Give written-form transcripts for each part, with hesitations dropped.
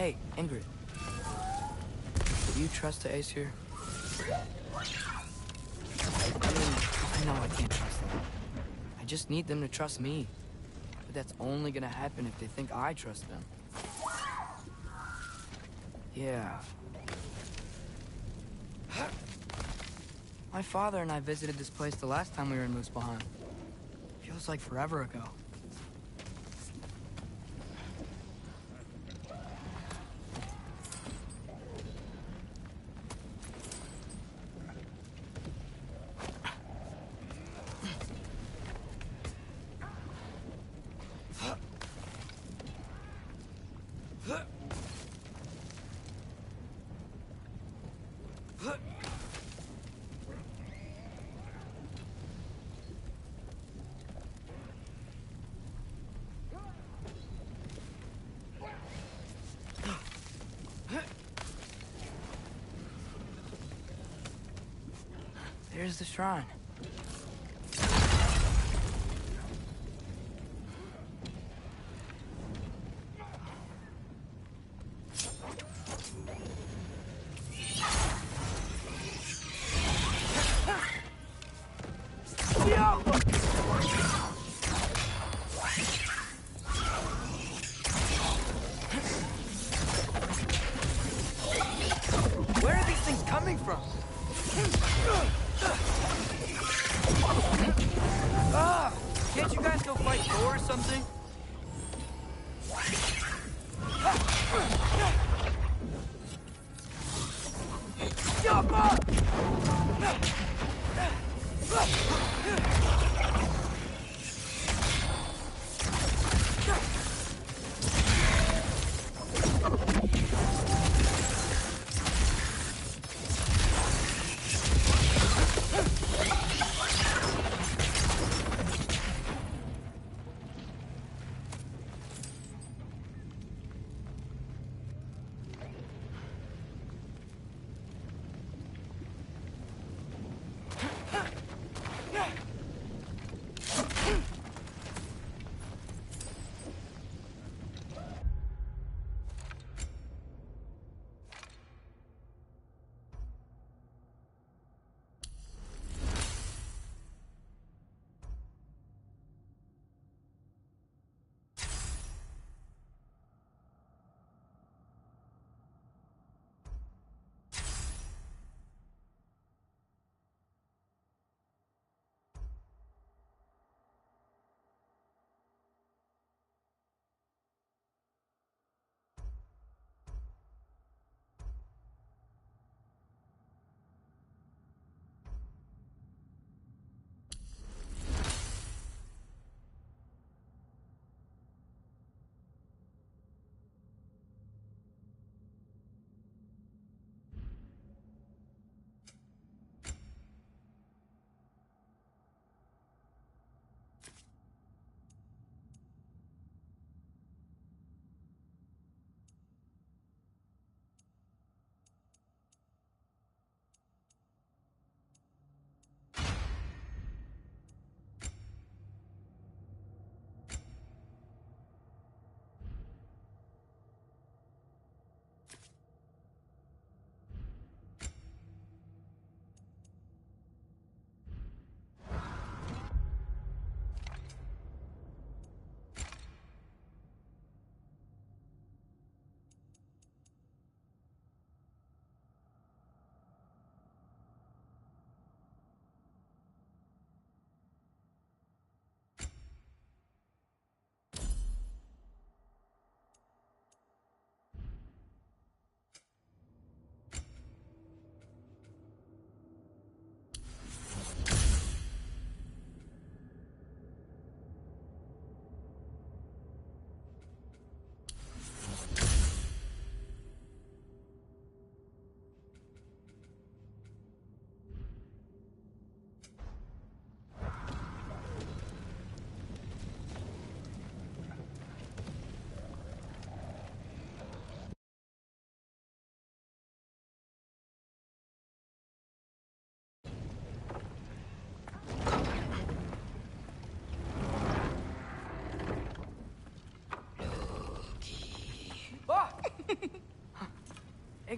Hey, Ingrid. Do you trust the Ace here? I know I can't trust them. I just need them to trust me. But that's only gonna happen if they think I trust them. Yeah. My father and I visited this place the last time we were in Muspelheim. Feels like forever ago. There's the shrine. Where are these things coming from? Can't you guys go fight Thor or something?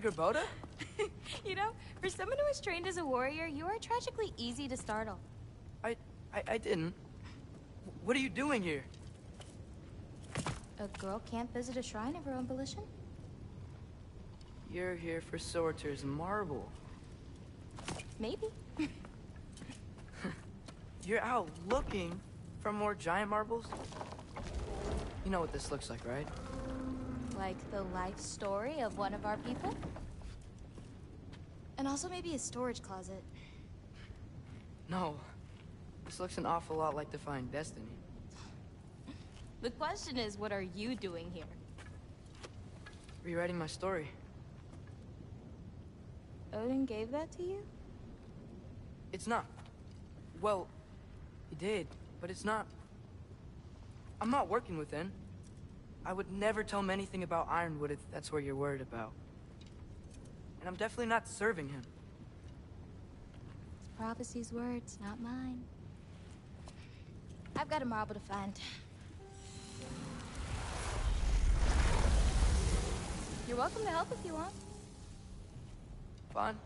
Gerboda? You know, for someone who was trained as a warrior, you are tragically easy to startle. I didn't. What are you doing here? A girl can't visit a shrine of her own volition? You're here for Sorter's marble. Maybe. You're out looking for more giant marbles? You know what this looks like, right? Like the life story of one of our people? And also maybe a storage closet. No. This looks an awful lot like Defying Destiny. The question is, what are you doing here? Rewriting my story. Odin gave that to you? It's not. Well, he did, but it's not. I'm not working with him. I would never tell him anything about Ironwood if that's what you're worried about. And I'm definitely not serving him. It's prophecy's words, not mine. I've got a marble to find. You're welcome to help if you want. Fine.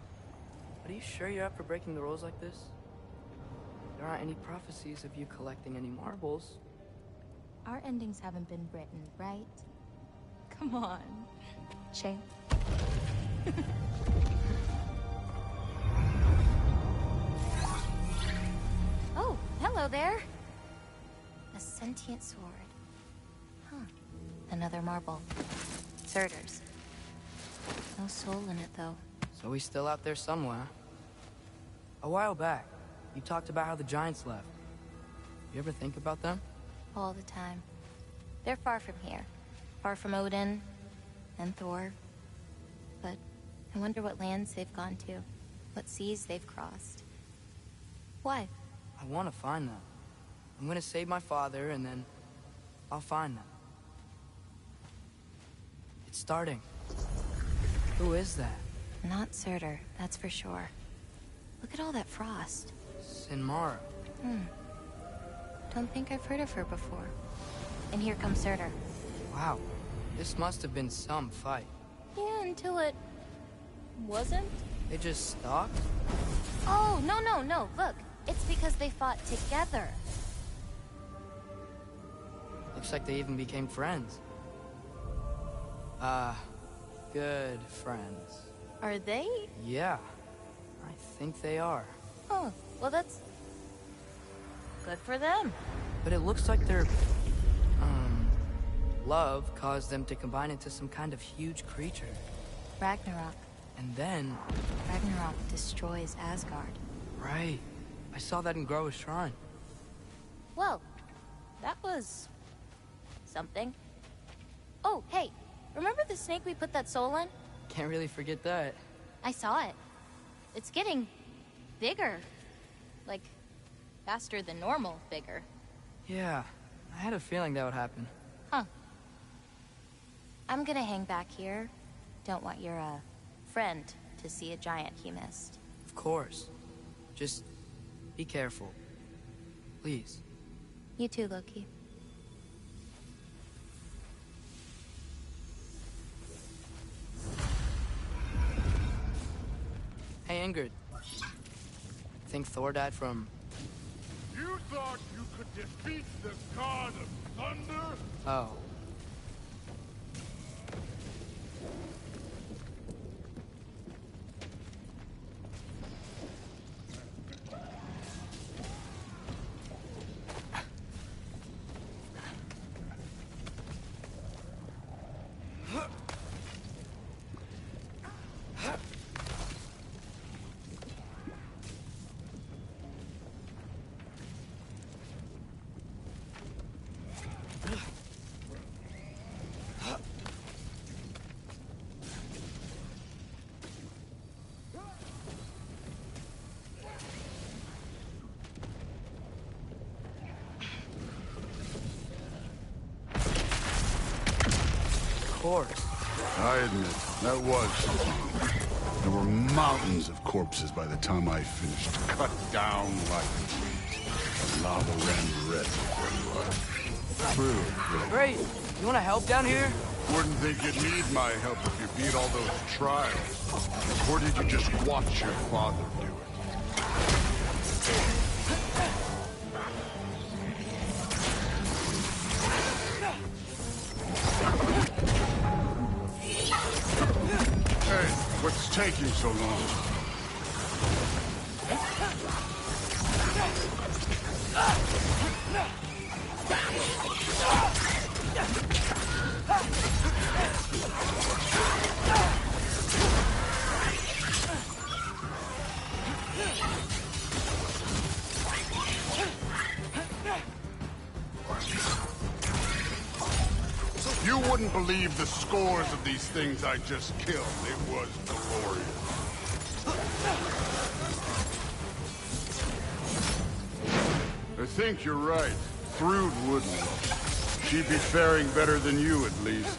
But are you sure you're up for breaking the rules like this? There aren't any prophecies of you collecting any marbles. Our endings haven't been written, right? Come on, Shane. Oh, hello there. A sentient sword. Huh. Another marble. Surtur's. No soul in it, though. So he's still out there somewhere. A while back, you talked about how the giants left. You ever think about them? All the time. They're far from here. Far from Odin and Thor. But I wonder what lands they've gone to. What seas they've crossed. Why? I want to find them. I'm gonna save my father, and then I'll find them. It's starting. Who is that? Not Surtur, that's for sure. Look at all that frost. Sinmara. Don't think I've heard of her before. And here comes Surtur. Wow. This must have been some fight. Yeah, until it... wasn't? They just stopped? Oh, no. Look, it's because they fought together. Looks like they even became friends. Good friends. Are they? Yeah. I think they are. Oh, well that's... good for them. But it looks like their... love caused them to combine into some kind of huge creature. Ragnarok. And then... Ragnarok destroys Asgard. Right. I saw that in Groa's shrine. Well, that was... something. Oh, hey, remember the snake we put that soul in? Can't really forget that. I saw it. It's getting... bigger. Like, faster than normal bigger. Yeah, I had a feeling that would happen. Huh. I'm gonna hang back here. Don't want your, friend to see a giant he missed. Of course. Just be careful. Please. You too, Loki. Hey, Ingrid. Think Thor died from... You thought you could defeat the god of thunder? Oh. Course. I admit, that was long. There were mountains of corpses by the time I finished, cut down like trees. The lava ran red before you are. True. Great. You want to help down here? Wouldn't think you'd need my help if you beat all those trials. Or did you just watch your father do it? Hey, what's taking so long? You wouldn't believe the scores of these things I just killed. It was glorious. I think you're right. Thrud wouldn't. She'd be faring better than you, at least.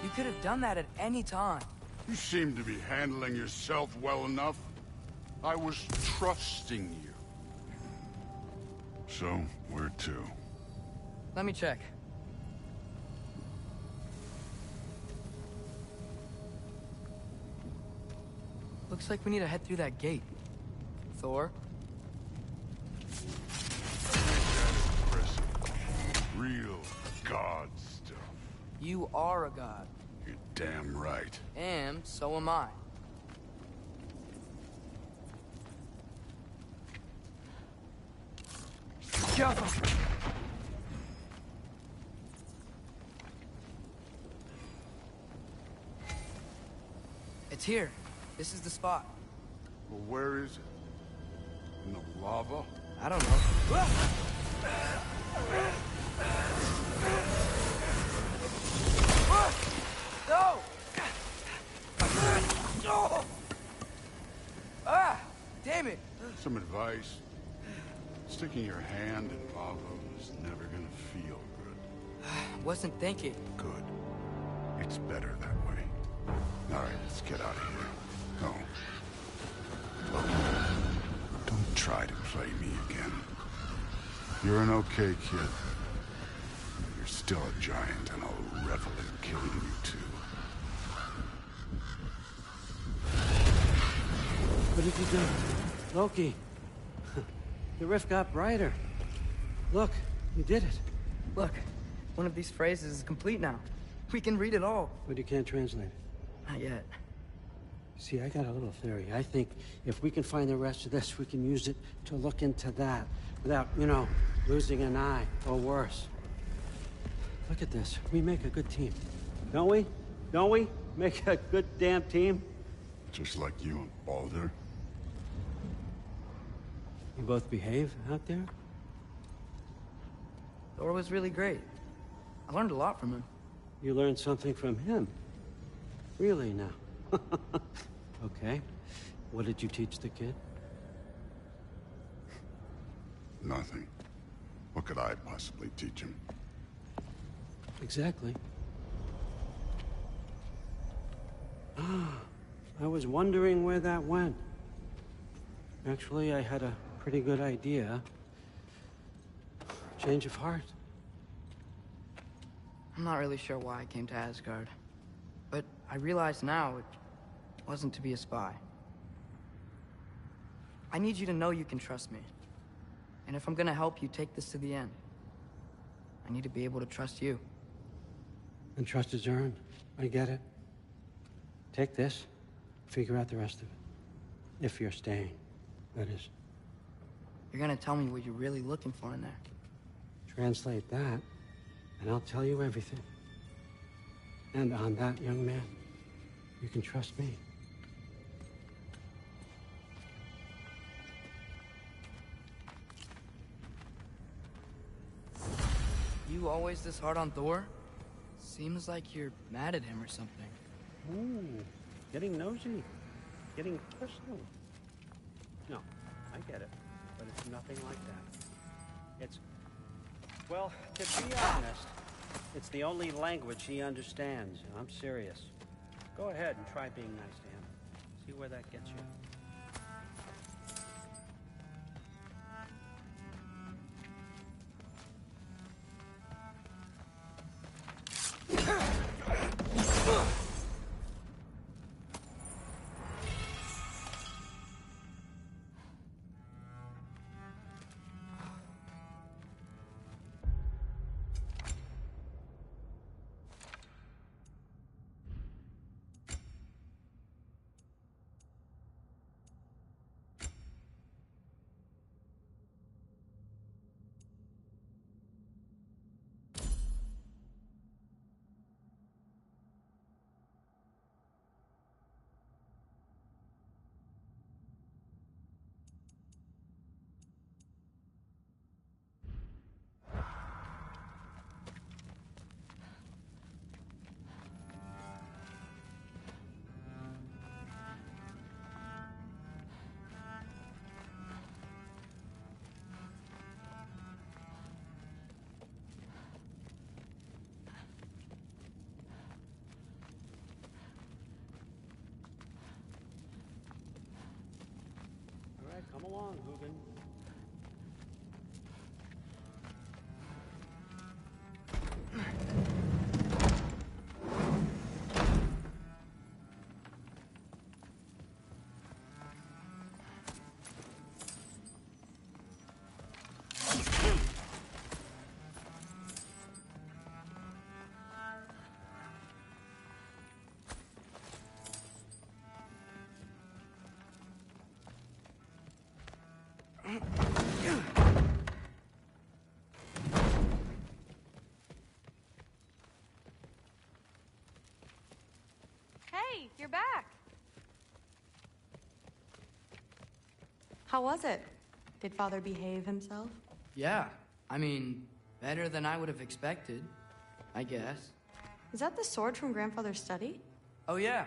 You could have done that at any time. You seem to be handling yourself well enough. I was trusting you. So, where to? Let me check. Looks like we need to head through that gate. Thor? Real god stuff. You are a god. You're damn right. And so am I. Careful! It's here. This is the spot. Well, where is it? In the lava? I don't know. No! Ah! Damn it! Some advice. Sticking your hand in lava is never gonna feel good. Wasn't thinking. Good. It's better that way. All right, let's get out of here. Oh. Look, don't try to play me again. You're an okay kid. You're still a giant, and I'll revel in killing you too. What did you do? Loki. The rift got brighter. Look, you did it. Look, one of these phrases is complete now. We can read it all. But you can't translate it. Not yet. See, I got a little theory. I think if we can find the rest of this, we can use it to look into that without, you know, losing an eye or worse. Look at this. We make a good team. Don't we? Don't we? Make a good damn team? Just like you and Baldur. You both behave out there? Thor was really great. I learned a lot from him. You learned something from him. Really now? Okay. What did you teach the kid? Nothing. What could I possibly teach him? Exactly. I was wondering where that went. Actually, I had a pretty good idea. Change of heart. I'm not really sure why I came to Asgard. But I realize now it wasn't to be a spy. I need you to know you can trust me. And if I'm gonna help you take this to the end, I need to be able to trust you. And trust is earned. I get it. Take this, figure out the rest of it. If you're staying, that is. You're gonna tell me what you're really looking for in there. Translate that, and I'll tell you everything. And on that, young man, you can trust me. You always this hard on Thor? Seems like you're mad at him or something. Ooh, getting nosy, getting personal. No, I get it, but it's nothing like that. It's, well, to be honest, it's the only language he understands. I'm serious. Go ahead and try being nice to him. See where that gets you. All right, come along, Hoogan. Hey, you're back. How was it? Did Father behave himself? Yeah, I mean, better than I would have expected, I guess. Is that the sword from Grandfather's study? Oh yeah,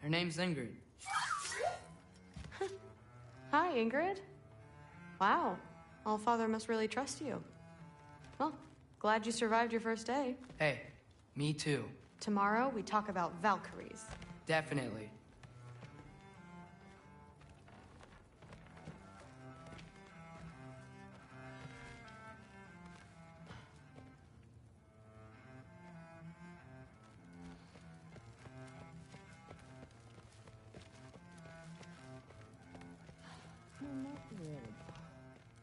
her name's Ingrid. Hi, Ingrid. Wow, Allfather must really trust you. Well, glad you survived your first day. Hey, me too. Tomorrow, we talk about Valkyries. Definitely.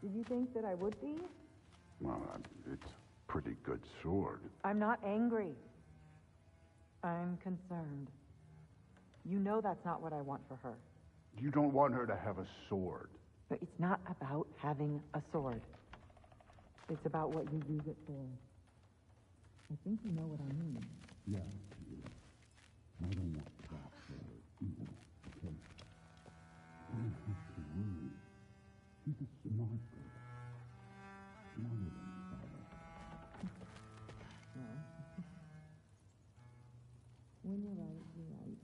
Did you think that I would be? Well, it's a pretty good sword. I'm not angry. I'm concerned. You know that's not what I want for her. You don't want her to have a sword. But it's not about having a sword. It's about what you use it for. I think you know what I mean. Yeah. I don't want that sword either. Okay. You don't have to worry. She's a smart girl. Smarter than your father. When you're right, you're right.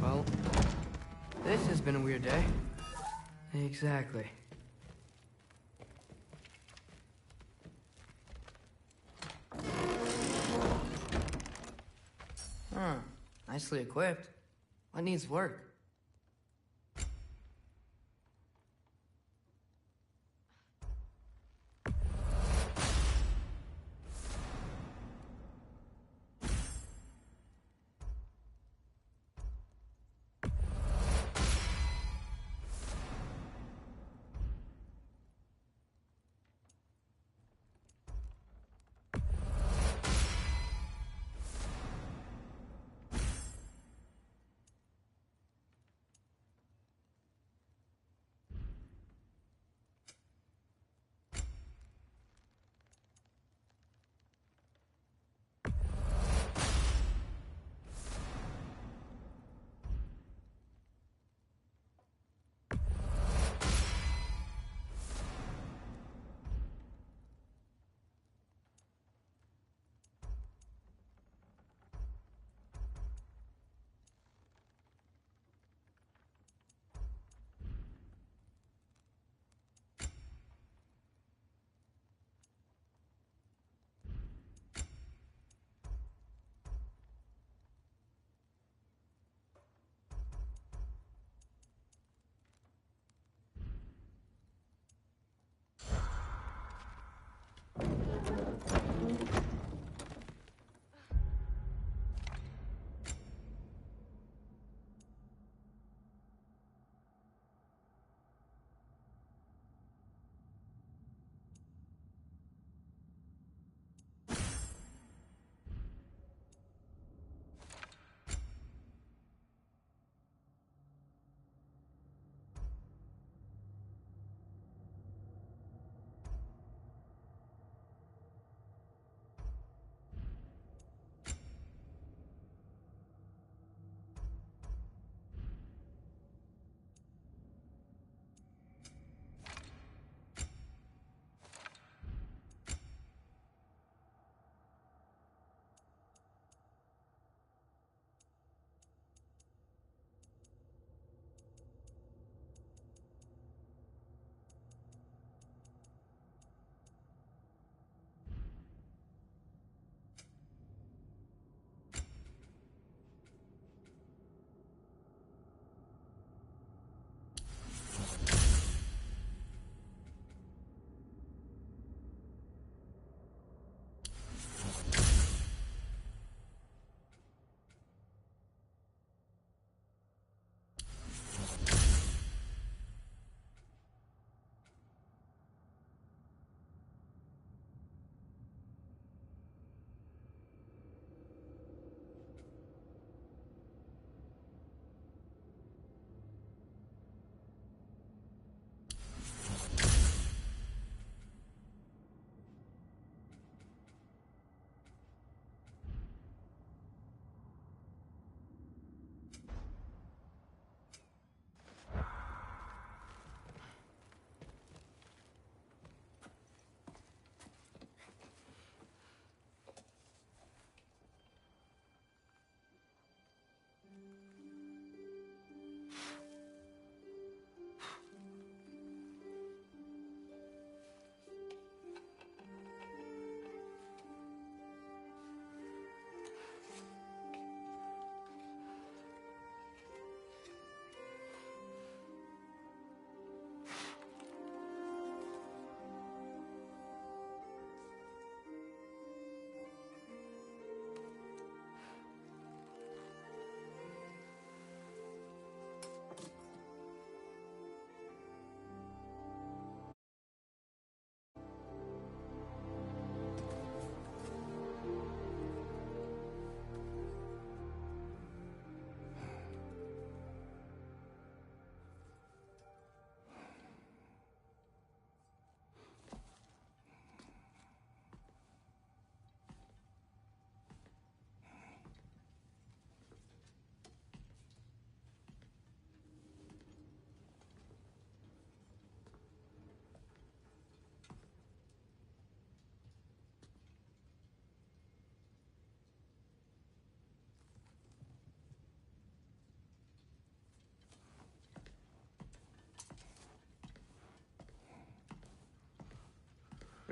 Well, this has been a weird day. Exactly. Huh. Nicely equipped. What needs work?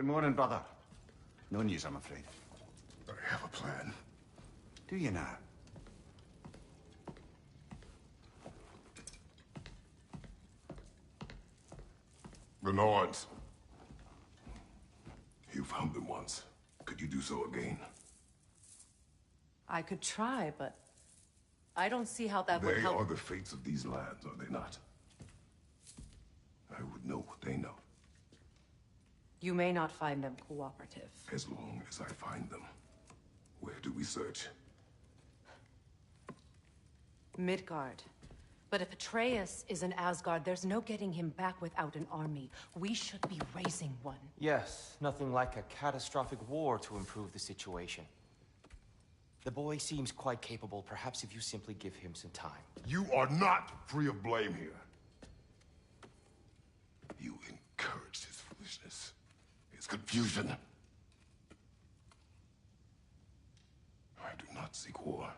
Good morning, brother. No news, I'm afraid. I have a plan. Do you now? The Norns. You found them once. Could you do so again? I could try, but I don't see how that would They help. are the fates of these lands, are they not? I would know what they know, You may not find them cooperative. as long as I find them. Where do we search? Midgard. But if Atreus is in Asgard, there's no getting him back without an army. We should be raising one. Yes, nothing like a catastrophic war to improve the situation. The boy seems quite capable. Perhaps if you simply give him some time. You are not free of blame here. You encouraged his foolishness, his confusion. I do not seek war.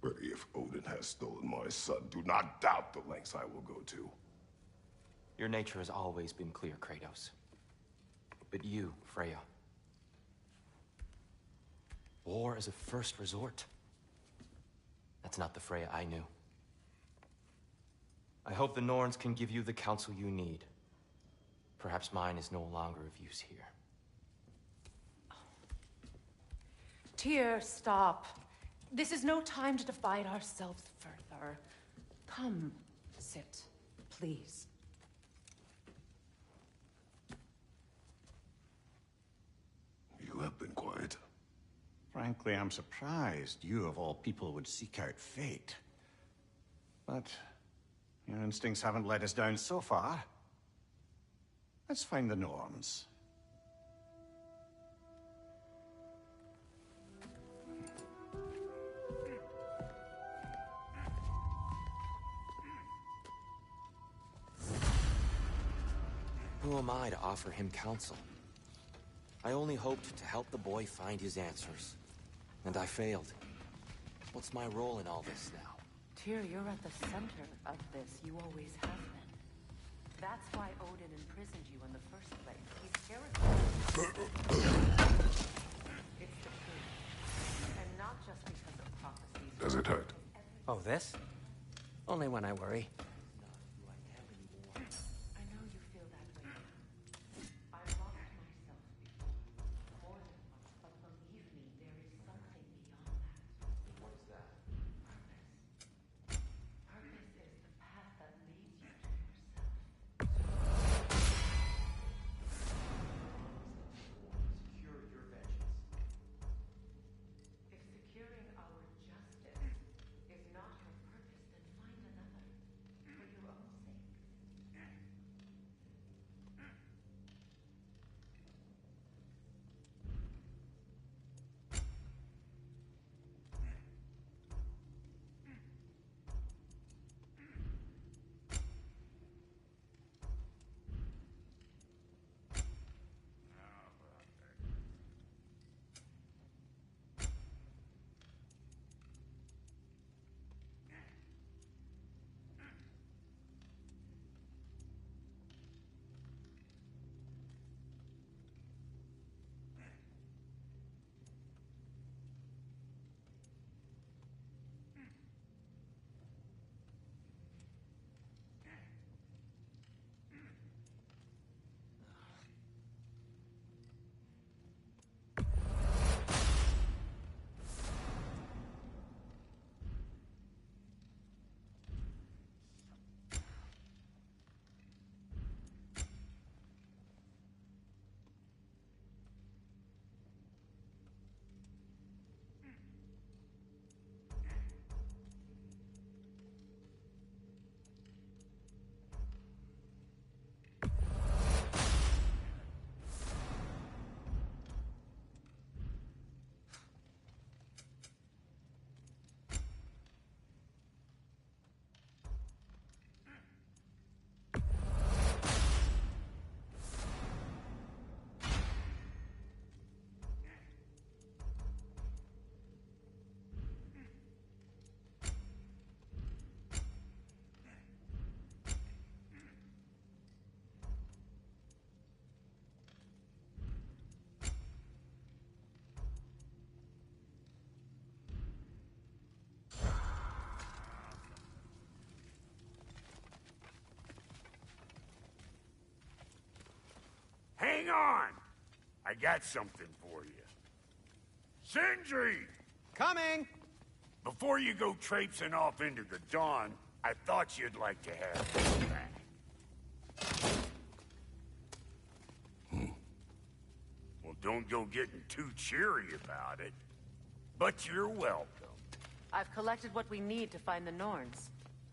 But if Odin has stolen my son, do not doubt the lengths I will go to. Your nature has always been clear, Kratos. But you, Freya. War as a first resort. That's not the Freya I knew. I hope the Norns can give you the counsel you need. Perhaps mine is no longer of use here. Tyr, stop. This is no time to divide ourselves further. Come, sit, please. You have been quiet. Frankly, I'm surprised you, of all people, would seek out fate. But your instincts haven't let us down so far. Let's find the Norns. Who am I to offer him counsel? I only hoped to help the boy find his answers. And I failed. What's my role in all this now? Tyr, you're at the center of this. You always have been. That's why Odin imprisoned you in the first place. He's terrified. It's the truth. And not just because of prophecies. Does it hurt? Oh, this? Only when I worry. I know you feel that way now. I've lost myself before. More than once, but believe me, there is something beyond that. What is that? Purpose. Purpose is the path that leads you to yourself. Secure your vengeance. If securing our justice is not your purpose, then find another. on! I got something for you. Sindri! Coming! Before you go traipsing off into the dawn, I thought you'd like to have this back. Well, don't go getting too cheery about it. But you're welcome. I've collected what we need to find the Norns.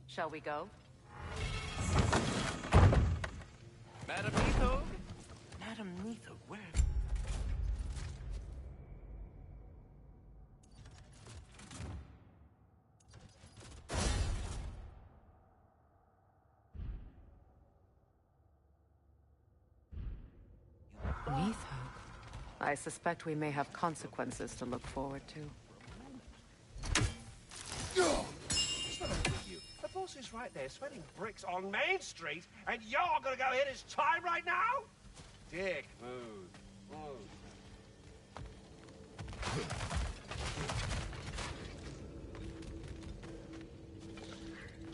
Shall we go? Madam Neathog? Madam Neathog, where? Neathog. I suspect we may have consequences to look forward to. The boss is right there, sweating bricks on Main Street, and you're gonna go hit his time right now? Dick, move.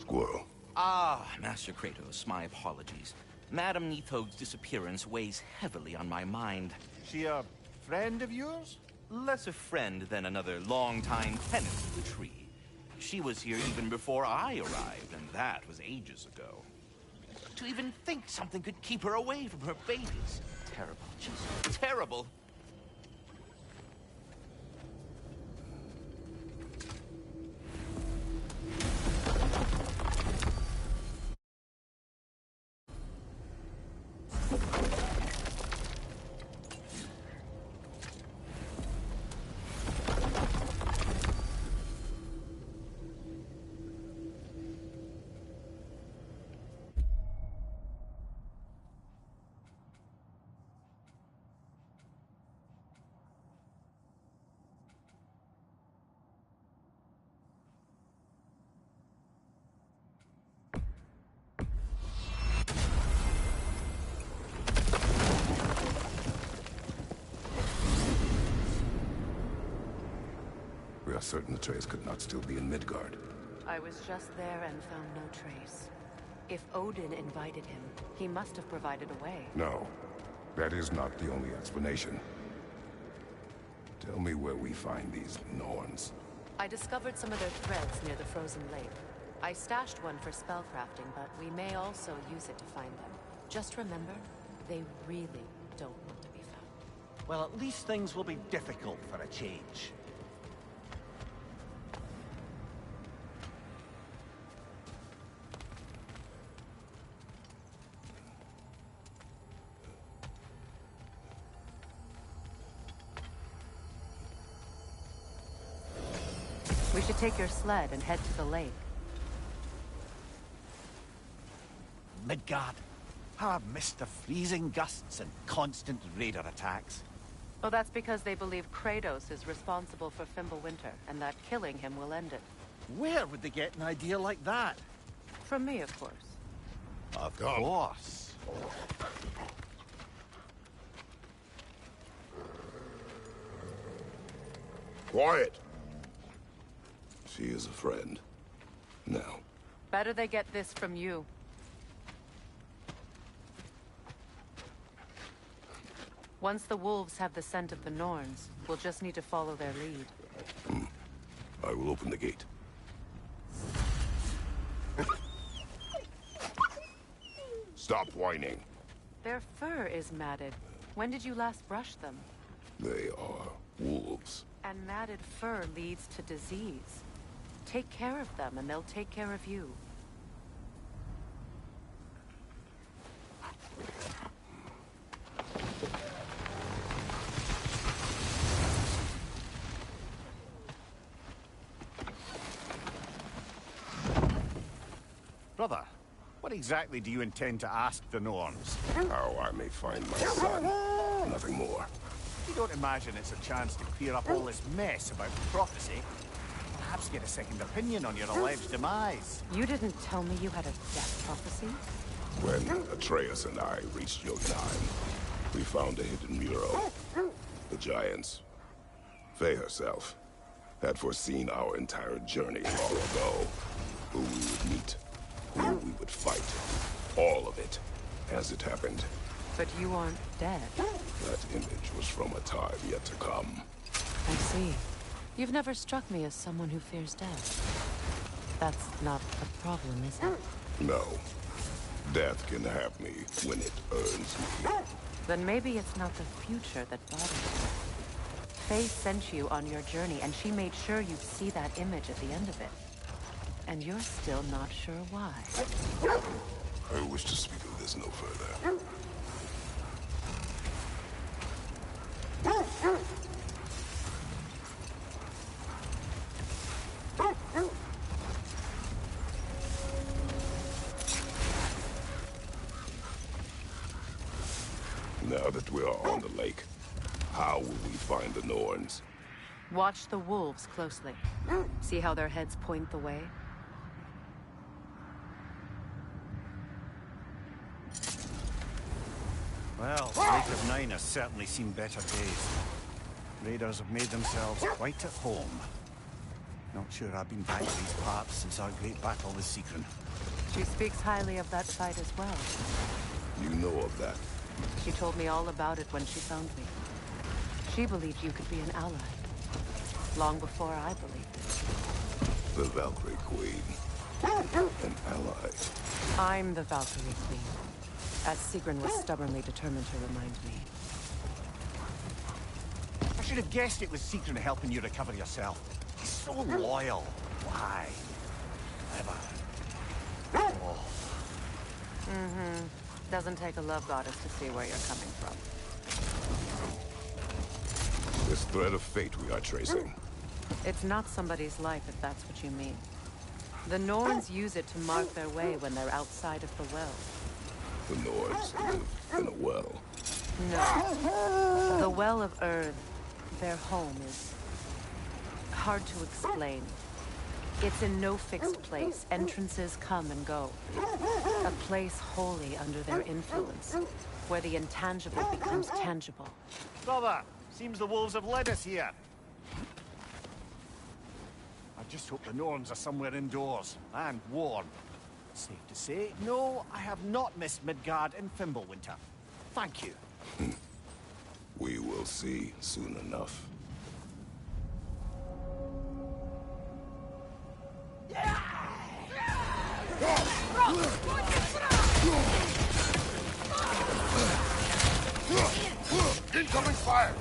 Squirrel. Ah, Master Kratos, my apologies. Madam Neathog's disappearance weighs heavily on my mind. She a friend of yours? Less a friend than another long-time tenant of the tree. She was here even before I arrived, and that was ages ago. To even think something could keep her away from her babies. Terrible, just terrible. We are certain the trace could not still be in Midgard. I was just there and found no trace. If Odin invited him, he must have provided a way. No, that is not the only explanation. Tell me where we find these Norns. I discovered some of their threads near the frozen lake. I stashed one for spellcrafting, but we may also use it to find them. Just remember, they really don't want to be found. Well, at least things will be difficult for a change. We should take your sled and head to the lake. Midgard. How I've missed the freezing gusts and constant raider attacks. Well, that's because they believe Kratos is responsible for Fimbulwinter, and that killing him will end it. Where would they get an idea like that? From me, of course. Of course. Quiet! She is a friend. Now. Better they get this from you. Once the wolves have the scent of the Norns, we'll just need to follow their lead. I will open the gate. Stop whining. Their fur is matted. When did you last brush them? They are wolves. And matted fur leads to disease. Take care of them, and they'll take care of you. Brother, what exactly do you intend to ask the Norns? How I may find my son. Nothing more. You don't imagine it's a chance to clear up all this mess about prophecy? Perhaps get a second opinion on your alleged demise. You didn't tell me you had a death prophecy? When Atreus and I reached Jotunheim, we found a hidden mural. The Giants, Faye herself, had foreseen our entire journey long ago. Who we would meet, who we would fight. All of it, as it happened. But you aren't dead. That image was from a time yet to come. I see. You've never struck me as someone who fears death. That's not a problem, is it? No. Death can have me when it earns me. Then maybe it's not the future that bothers you. Faye sent you on your journey, and she made sure you'd see that image at the end of it. And you're still not sure why. I wish to speak of this no further. Now that we are on the lake, how will we find the Norns? Watch the wolves closely. See how their heads point the way? Well, the Lake of Nine has certainly seen better days. Raiders have made themselves quite at home. Not sure I've been back to these parts since our great battle with Seekron. She speaks highly of that fight as well. You know of that? She told me all about it when she found me. She believed you could be an ally. Long before I believed it. The Valkyrie Queen. An ally. I'm the Valkyrie Queen, as Seekron was stubbornly determined to remind me. I should have guessed it was Seekron helping you recover yourself. He's so loyal. Why? Never. Oh. Mm-hmm. Doesn't take a love goddess to see where you're coming from. This thread of fate we are tracing. It's not somebody's life, if that's what you mean. The Norns use it to mark their way when they're outside of the well. The Norns live in a well. No. The Well of Earth, their home, is hard to explain. It's in no fixed place. Entrances come and go. A place wholly under their influence, where the intangible becomes tangible. Brother, seems the wolves have led us here. I just hope the Norns are somewhere indoors, and warm. Safe to say, no, I have not missed Midgard in Fimbulwinter. Thank you. We will see soon enough. Incoming fire!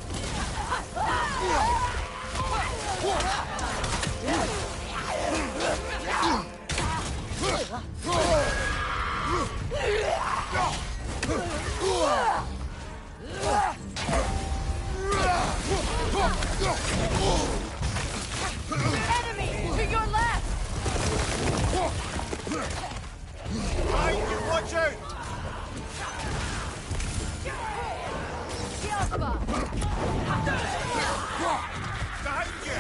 Enemy! To your left! Hey, watch out! Behind you!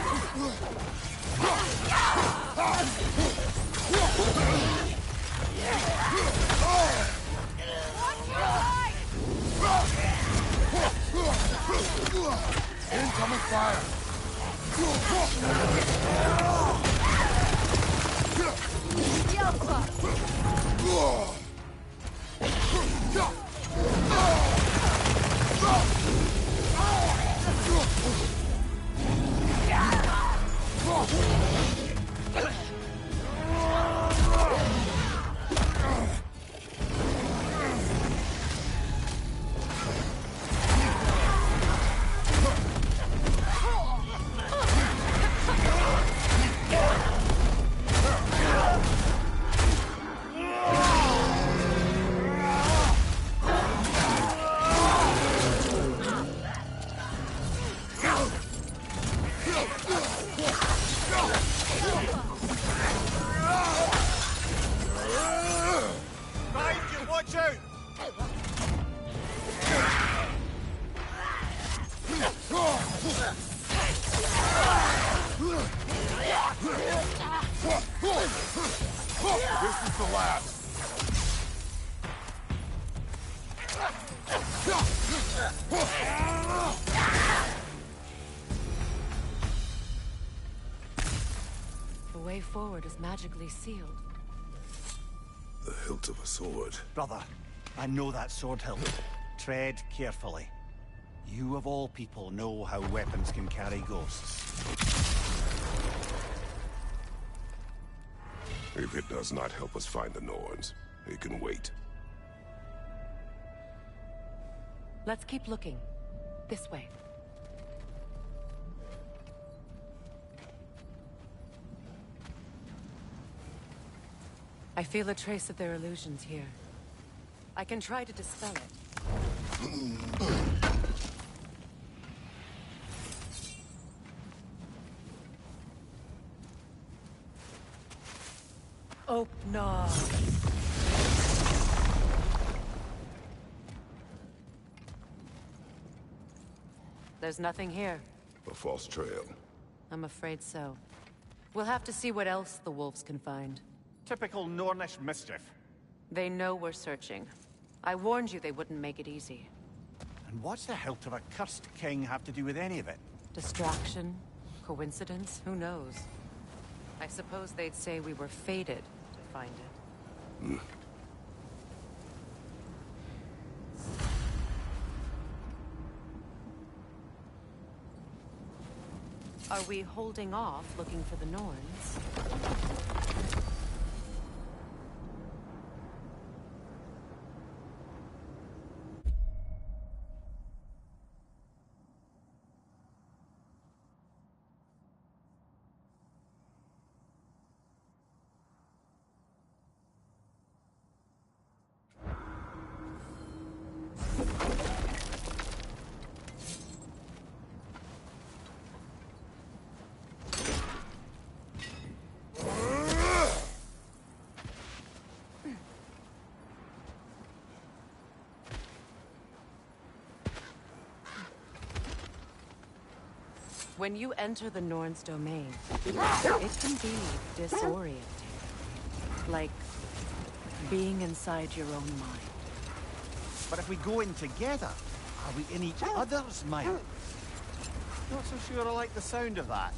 Incoming fire! This is the last. The way forward is magically sealed. The hilt of a sword. Brother, I know that sword hilt. tread carefully. You of all people know how weapons can carry ghosts. If it does not help us find the Norns, it can wait. Let's keep looking. This way. I feel a trace of their illusions here. I can try to dispel it. Open. There's nothing here. A false trail. I'm afraid so. We'll have to see what else the wolves can find. Typical Nornish mischief. They know we're searching. I warned you they wouldn't make it easy. And what's the hilt of a cursed king have to do with any of it? Distraction? Coincidence? Who knows? I suppose they'd say we were fated to find it. Are we holding off looking for the Norns? When you enter the Norn's domain, it can be disorienting. Like being inside your own mind. But if we go in together, are we in each other's mind? Not so sure I like the sound of that.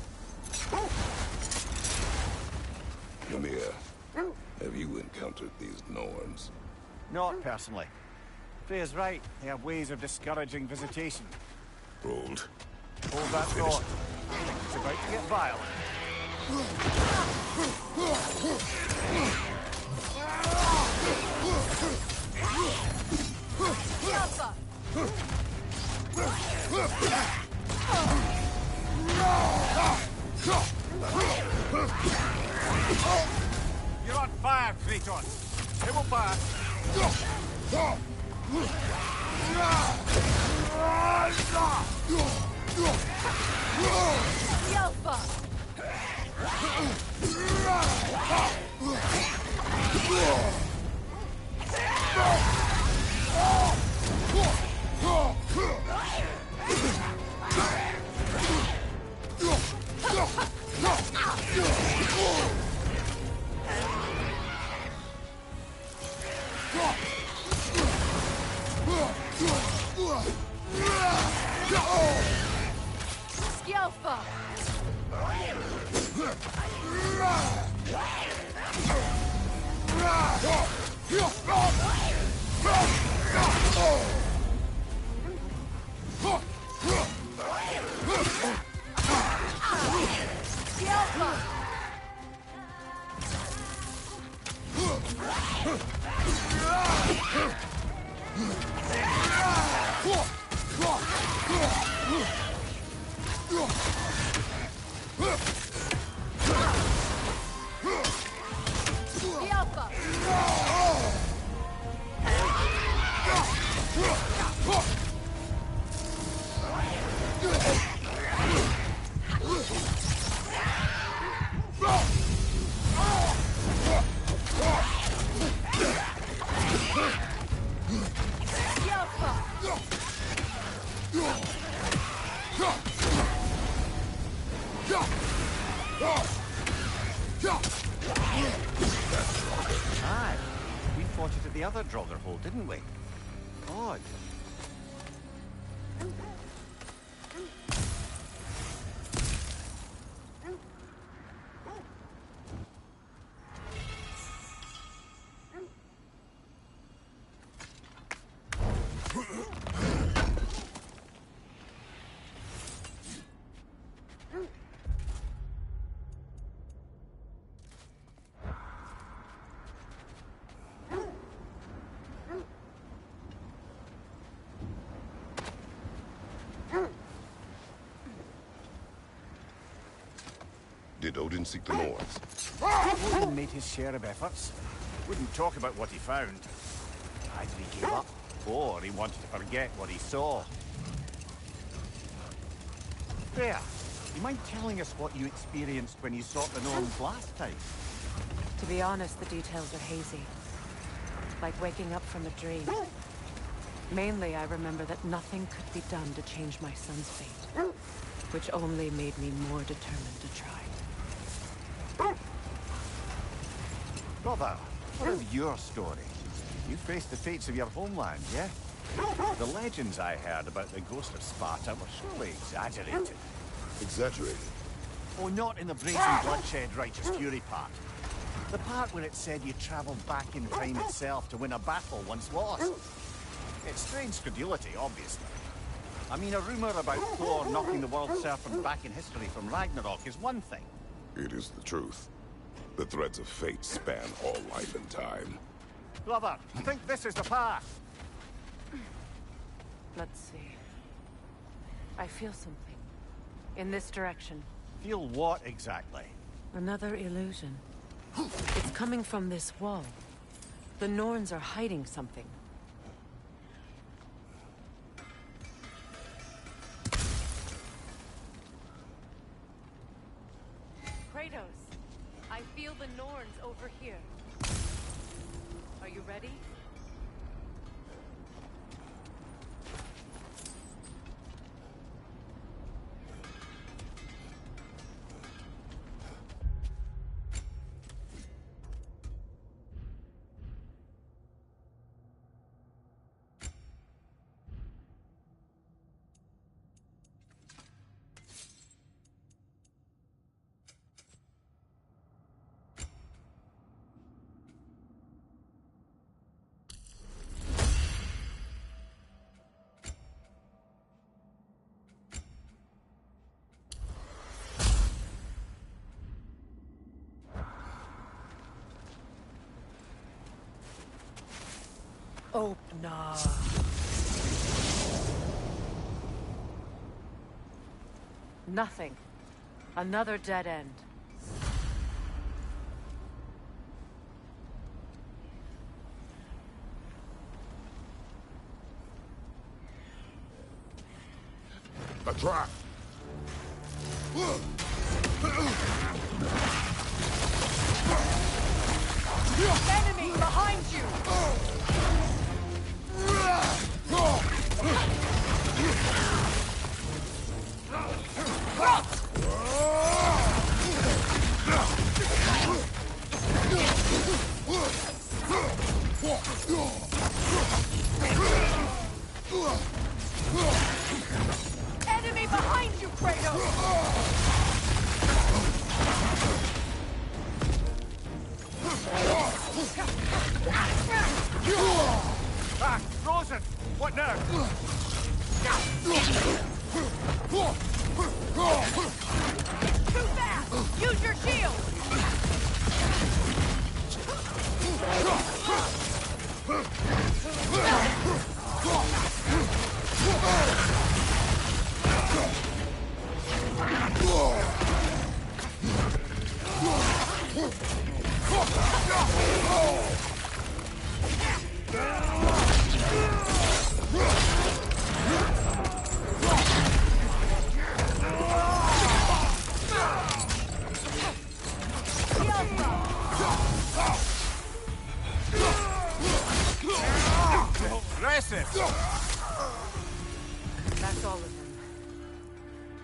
Ymir, have you encountered these Norns? Not personally. Freya's right. They have ways of discouraging visitation. Hold. Hold that thought. It's about to get violent. You're on fire, Kratos. It will pass. Aye, we fought it at the other Draugr hole, didn't we? Odd. Did Odin seek the Nords? Odin made his share of efforts. Wouldn't talk about what he found. Either he gave up, or he wanted to forget what he saw. There. You mind telling us what you experienced when you sought the Norns last time? To be honest, the details are hazy. Like waking up from a dream. Mainly, I remember that nothing could be done to change my son's fate. Which only made me more determined to try. Brother, what of your story? You faced the fates of your homeland, yeah? The legends I heard about the ghost of Sparta were surely exaggerated. Exaggerated? Oh, not in the brazen bloodshed righteous fury part. The part where it said you traveled back in time itself to win a battle once lost. It's strange credulity, obviously. I mean, a rumor about Thor knocking the world serpent back in history from Ragnarok is one thing. It is the truth. The threads of fate span all life and time. Brother, I think this is the path. Let's see. I feel something. In this direction. Feel what exactly? Another illusion. It's coming from this wall. The Norns are hiding something. Kratos, I feel the Norns over here. Are you ready? Open up. Nothing. Another dead end. A trap! Enemy behind you! Enemy behind you, Kratos! Ah, frozen! What now? Too fast! Use your shield! That's all of them.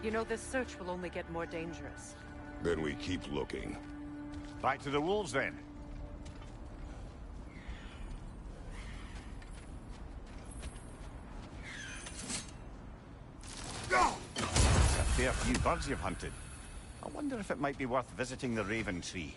You know, this search will only get more dangerous. Then we keep looking. Back to the wolves, then. That's a fair few birds you've hunted. I wonder if it might be worth visiting the Raven Tree.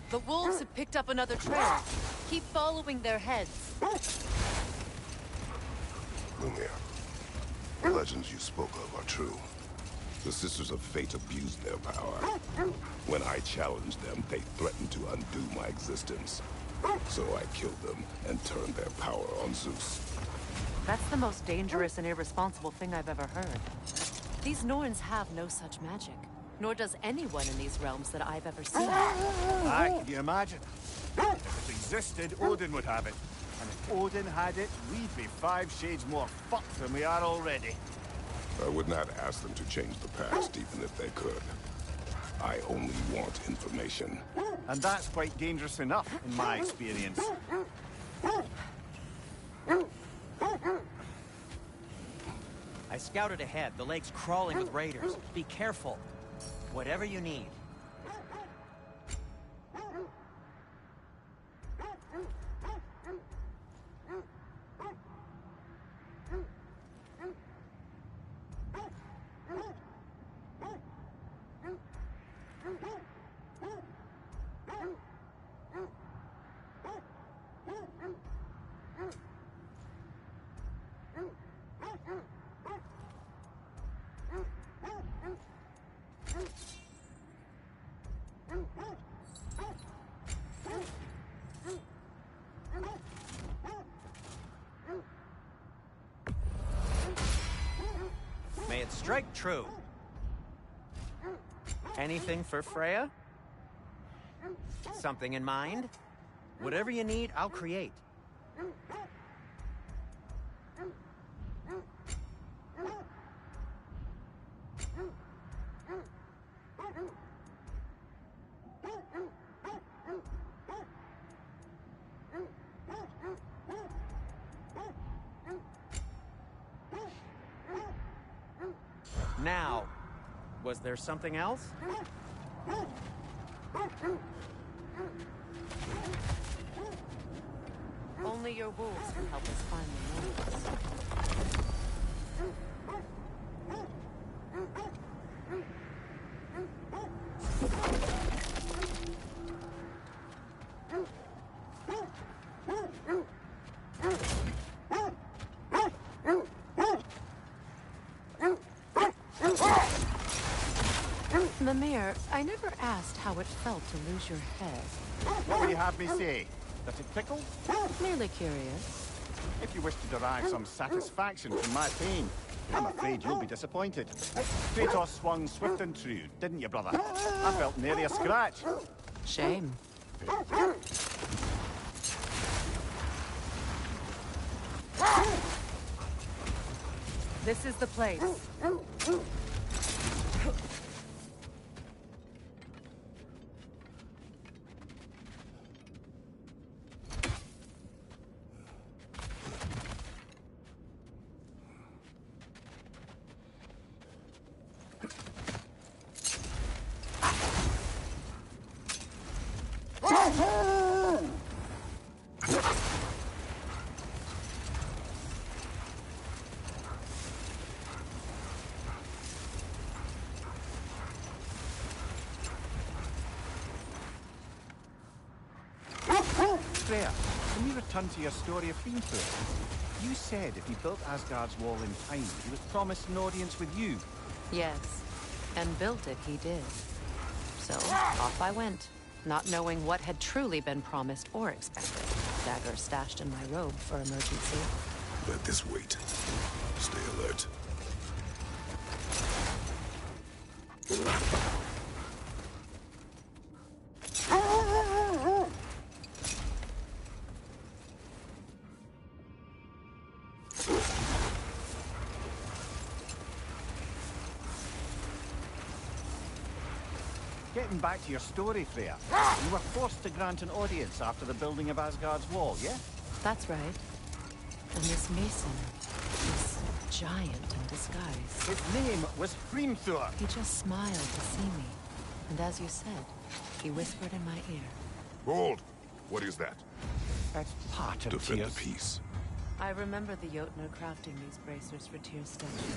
The wolves have picked up another trail. Keep following their heads. Lumir, the legends you spoke of are true. The Sisters of Fate abused their power. When I challenged them, they threatened to undo my existence. So I killed them and turned their power on Zeus. That's the most dangerous and irresponsible thing I've ever heard. These Norns have no such magic, nor does anyone in these realms that I've ever seen. Aye, can you imagine? If it existed, Odin would have it. And if Odin had it, we'd be 5 shades more fucked than we are already. I would not ask them to change the past, even if they could. I only want information. And that's quite dangerous enough, in my experience. I scouted ahead. The lake's crawling with raiders. Be careful. Whatever you need. May it strike true. Anything for Freya? Something in mind? Whatever you need, I'll create. Now, was there something else? Only your wolves can help us find the Norns. Mimir, I never asked how it felt to lose your head. What would you have me say? That it tickled? Merely curious. If you wish to derive some satisfaction from my pain, I'm afraid you'll be disappointed. Kratos swung swift and true, didn't you, brother? I felt nary a scratch. Shame. This is the place. Freya, can we return to your story of Hrimthur? You said if he built Asgard's wall in time, he was promised an audience with you. Yes, and built it he did. So, off I went, not knowing what had truly been promised or expected. Dagger stashed in my robe for emergency. Let this wait. Stay alert. Getting back to your story, Freya, you were forced to grant an audience after the building of Asgard's wall, yeah? That's right. And this mason, this giant in disguise. His name was Hrimthur. He just smiled to see me. And as you said, he whispered in my ear. Hold! What is that? That's part of Defend Tyr's. the peace. I remember the Jotnar crafting these bracers for Tyr's statue.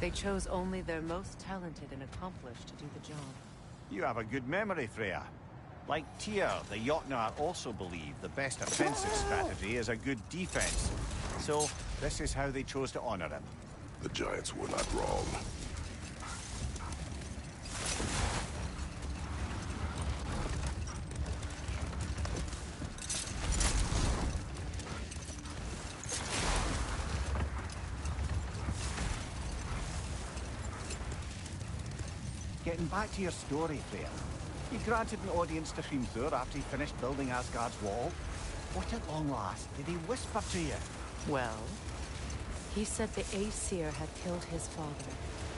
They chose only their most talented and accomplished to do the job. You have a good memory, Freya. Like Tyr, the Jotnar also believe the best offensive strategy is a good defense. So, this is how they chose to honor him. The Giants were not wrong. Getting back to your story, Freya. You granted an audience to Hrimthur after he finished building Asgard's wall. What at long last did he whisper to you? Well, he said the Aesir had killed his father,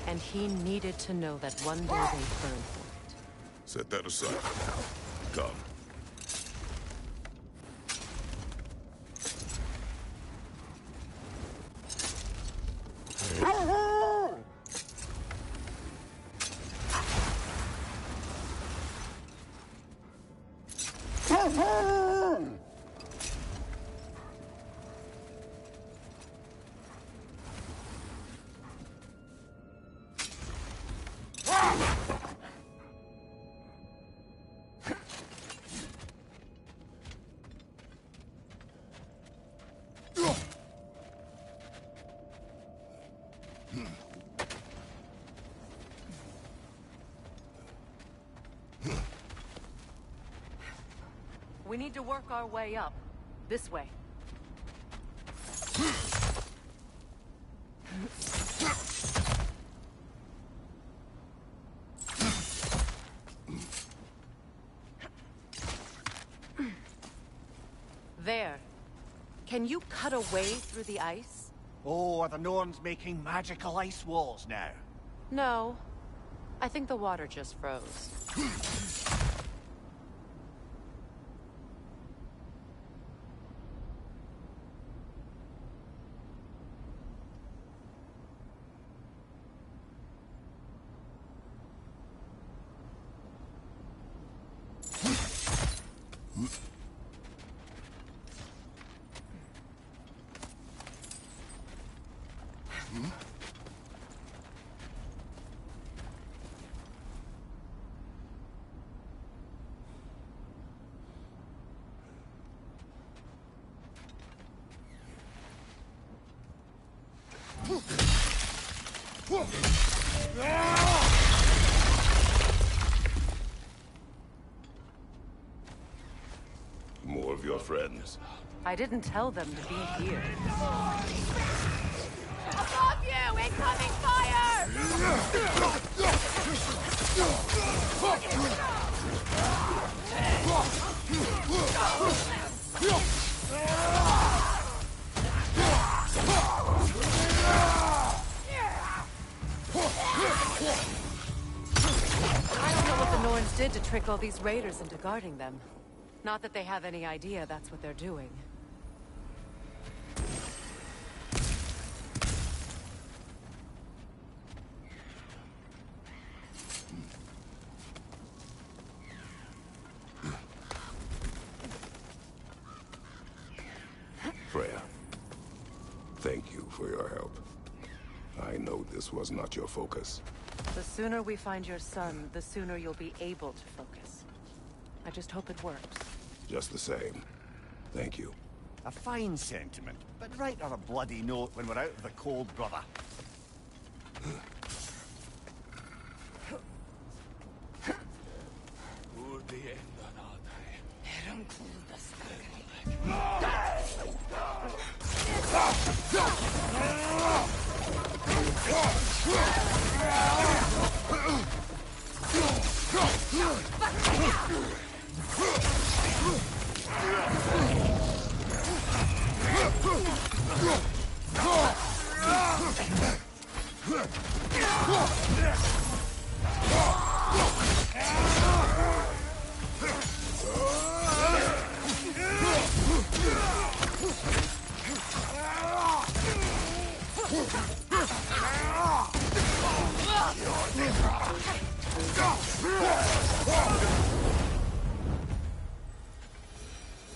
and he needed to know that one day they'd burn for it. Set that aside for now. Come. We need to work our way up. This way. There. Can you cut a way through the ice? Oh, are the Norns making magical ice walls now? No. I think the water just froze. More of your friends. I didn't tell them to be here. Above you! Incoming fire! I don't know what the Norns did to trick all these raiders into guarding them. Not that they have any idea that's what they're doing. Freya, thank you for your help. I know this was not your focus. The sooner we find your son, the sooner you'll be able to focus. I just hope it works. Just the same. Thank you. A fine sentiment, but write her a bloody note when we're out of the cold, brother.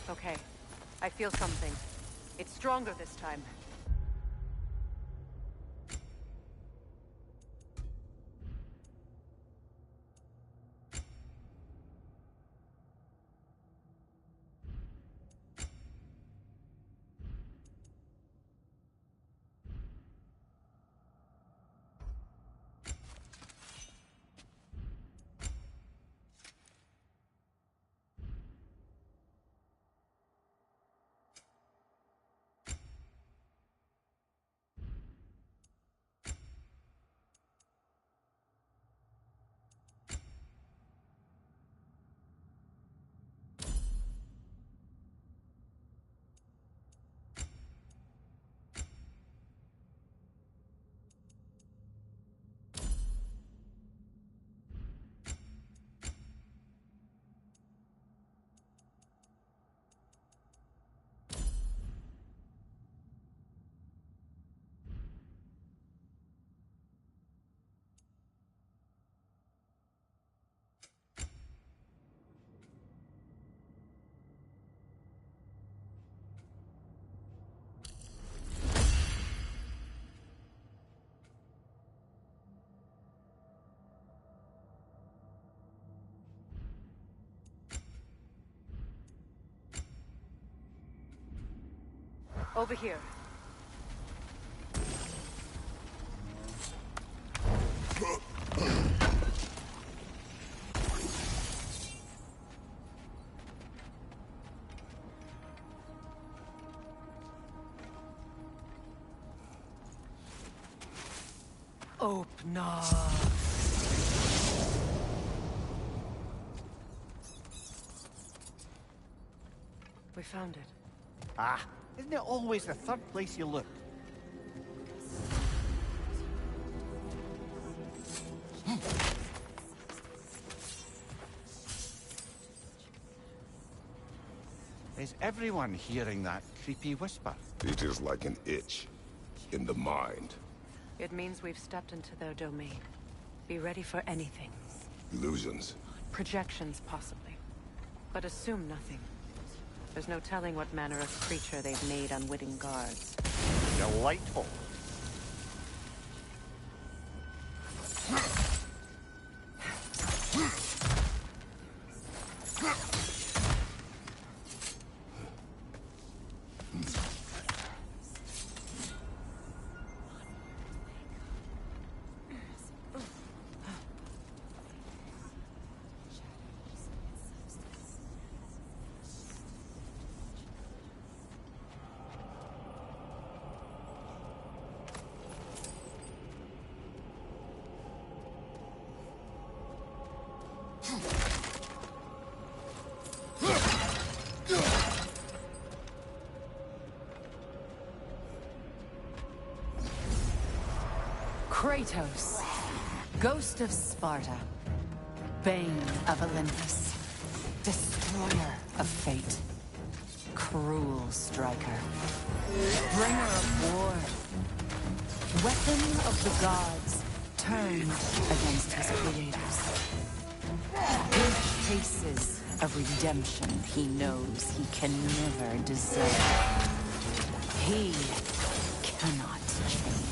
Okay. I feel something. It's stronger this time. Over here. Open up. We found it. Ah, isn't it always the third place you look? Is everyone hearing that creepy whisper? It is like an itch in the mind. It means we've stepped into their domain. Be ready for anything. Illusions. Projections, possibly. But assume nothing. There's no telling what manner of creature they've made unwitting guards. Delightful. Kratos, Ghost of Sparta, Bane of Olympus, Destroyer of Fate, Cruel Striker, Bringer of War, Weapon of the Gods, turned against his creators. Good faces of redemption he knows he can never deserve. He cannot change.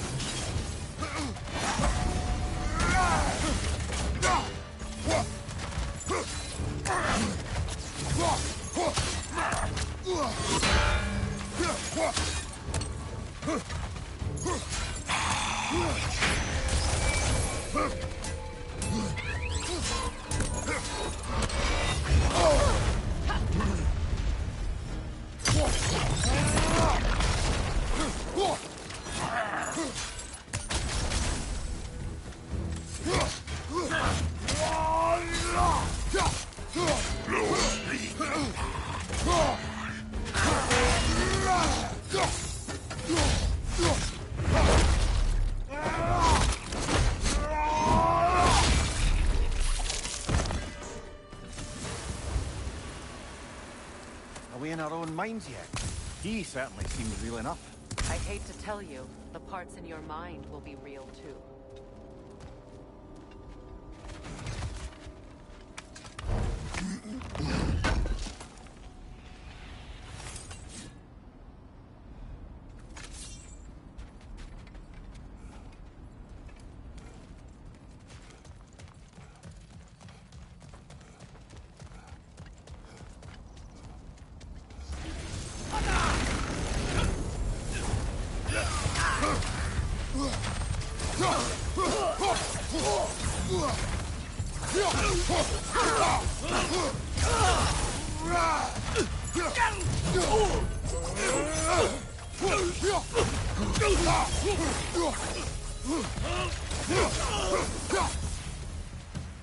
Are we in our own minds yet? He certainly seems real enough. I hate to tell you, the parts in your mind will be real too.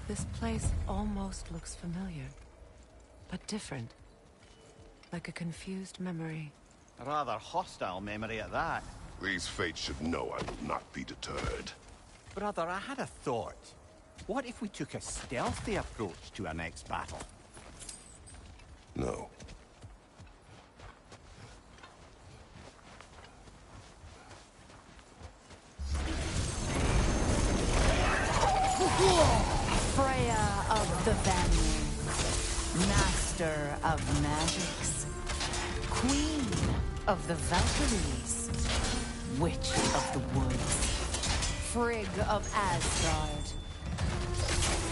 This place almost looks familiar, but different. Like a confused memory. A rather hostile memory at that. These fates should know I will not be deterred. Brother, I had a thought. What if we took a stealthy approach to our next battle? No. Freya of the Vanir, Master of Magics, Queen of the Valkyries, Witch of the Woods, Frigg of Asgard,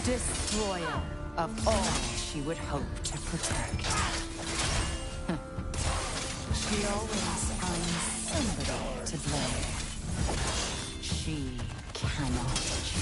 Destroyer of all she would hope to protect. She always finds somebody to blame. She cannot change.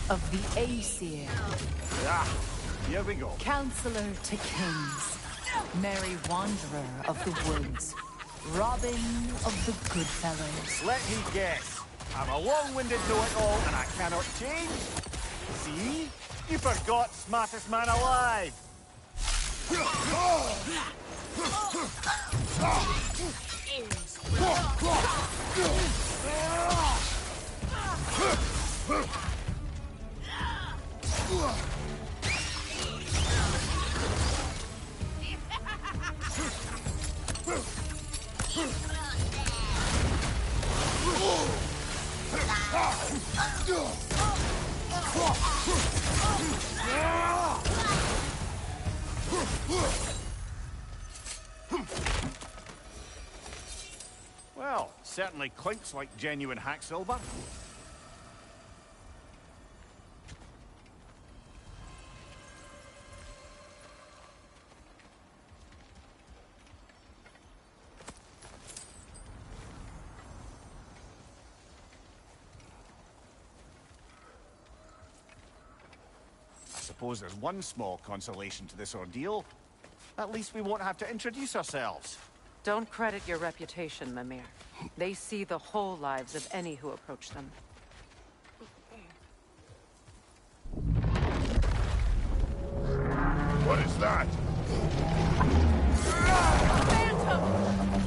Of the Aesir. Ah, here we go. Counselor to kings. Merry wanderer of the woods. Robin of the good fellows. Let me guess. I'm a long-winded know-it-all and I cannot change? See? You forgot smartest man alive! Well, certainly clinks like genuine hack silver. I suppose there's one small consolation to this ordeal. At least we won't have to introduce ourselves. Don't credit your reputation, Mimir. They see the whole lives of any who approach them. What is that? Phantom!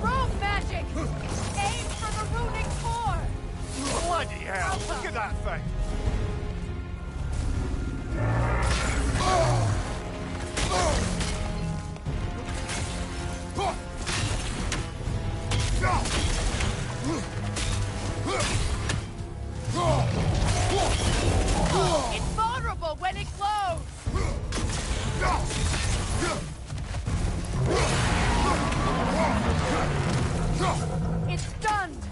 Rogue magic! Aim for the runic core! Bloody hell! Look at that thing! It's vulnerable when it glows! It's stunned!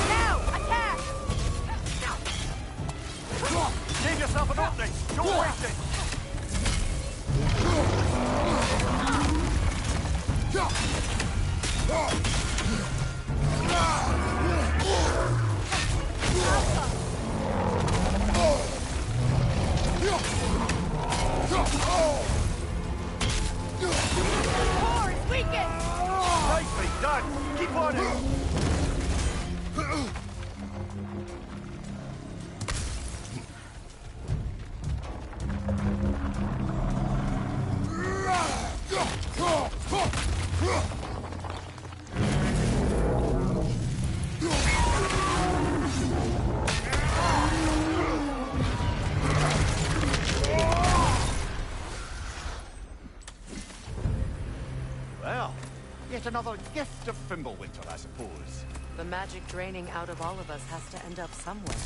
Now, attack! Give yourself an opening! Don't waste it! Core is weakened! Nicely done! Keep on it! Well, yet another gift of Fimbulwinter, I suppose. The magic draining out of all of us has to end up somewhere.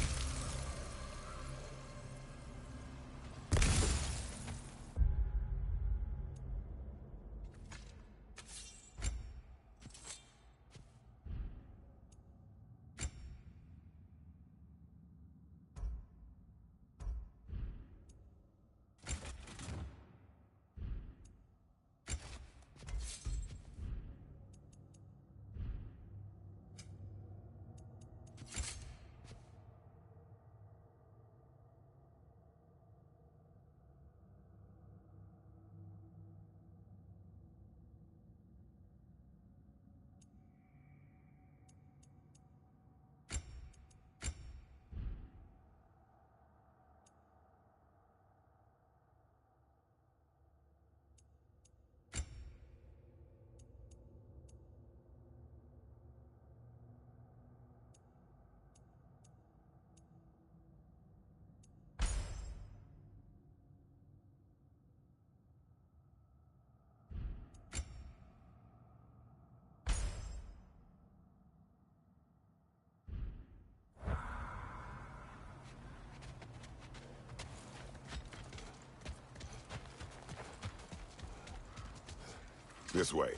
This way.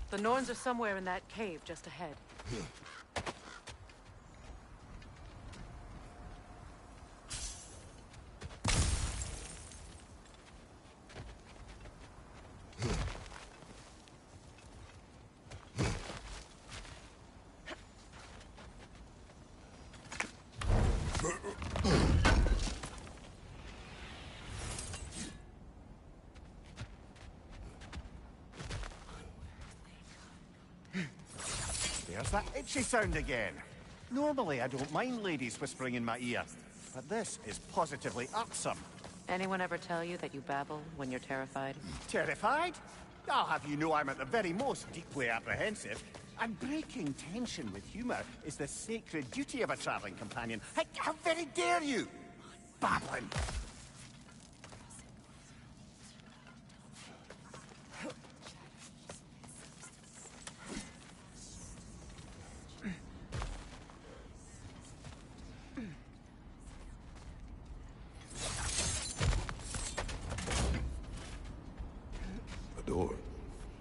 The Norns are somewhere in that cave just ahead. There's that itchy sound again. Normally, I don't mind ladies whispering in my ear, but this is positively irksome. Anyone ever tell you that you babble when you're terrified? Terrified? I'll have you know I'm at the very most deeply apprehensive. And breaking tension with humor is the sacred duty of a traveling companion. How very dare you? Babbling. Door.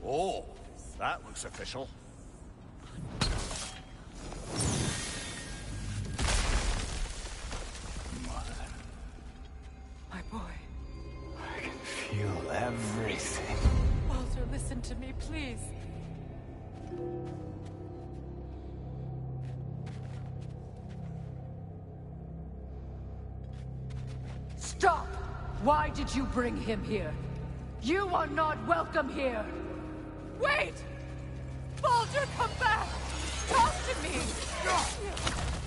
Oh, that looks official. My boy. I can feel everything. Walter, listen to me, please. Stop! Why did you bring him here? You are not welcome here! Wait! Baldur, come back! Talk to me!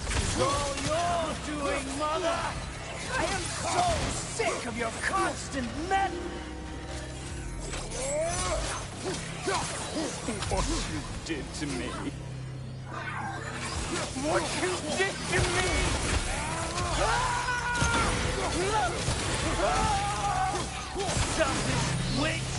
It's all your doing, Mother! I am so sick of your constant meddling! What you did to me. What you did to me! Selfish witch!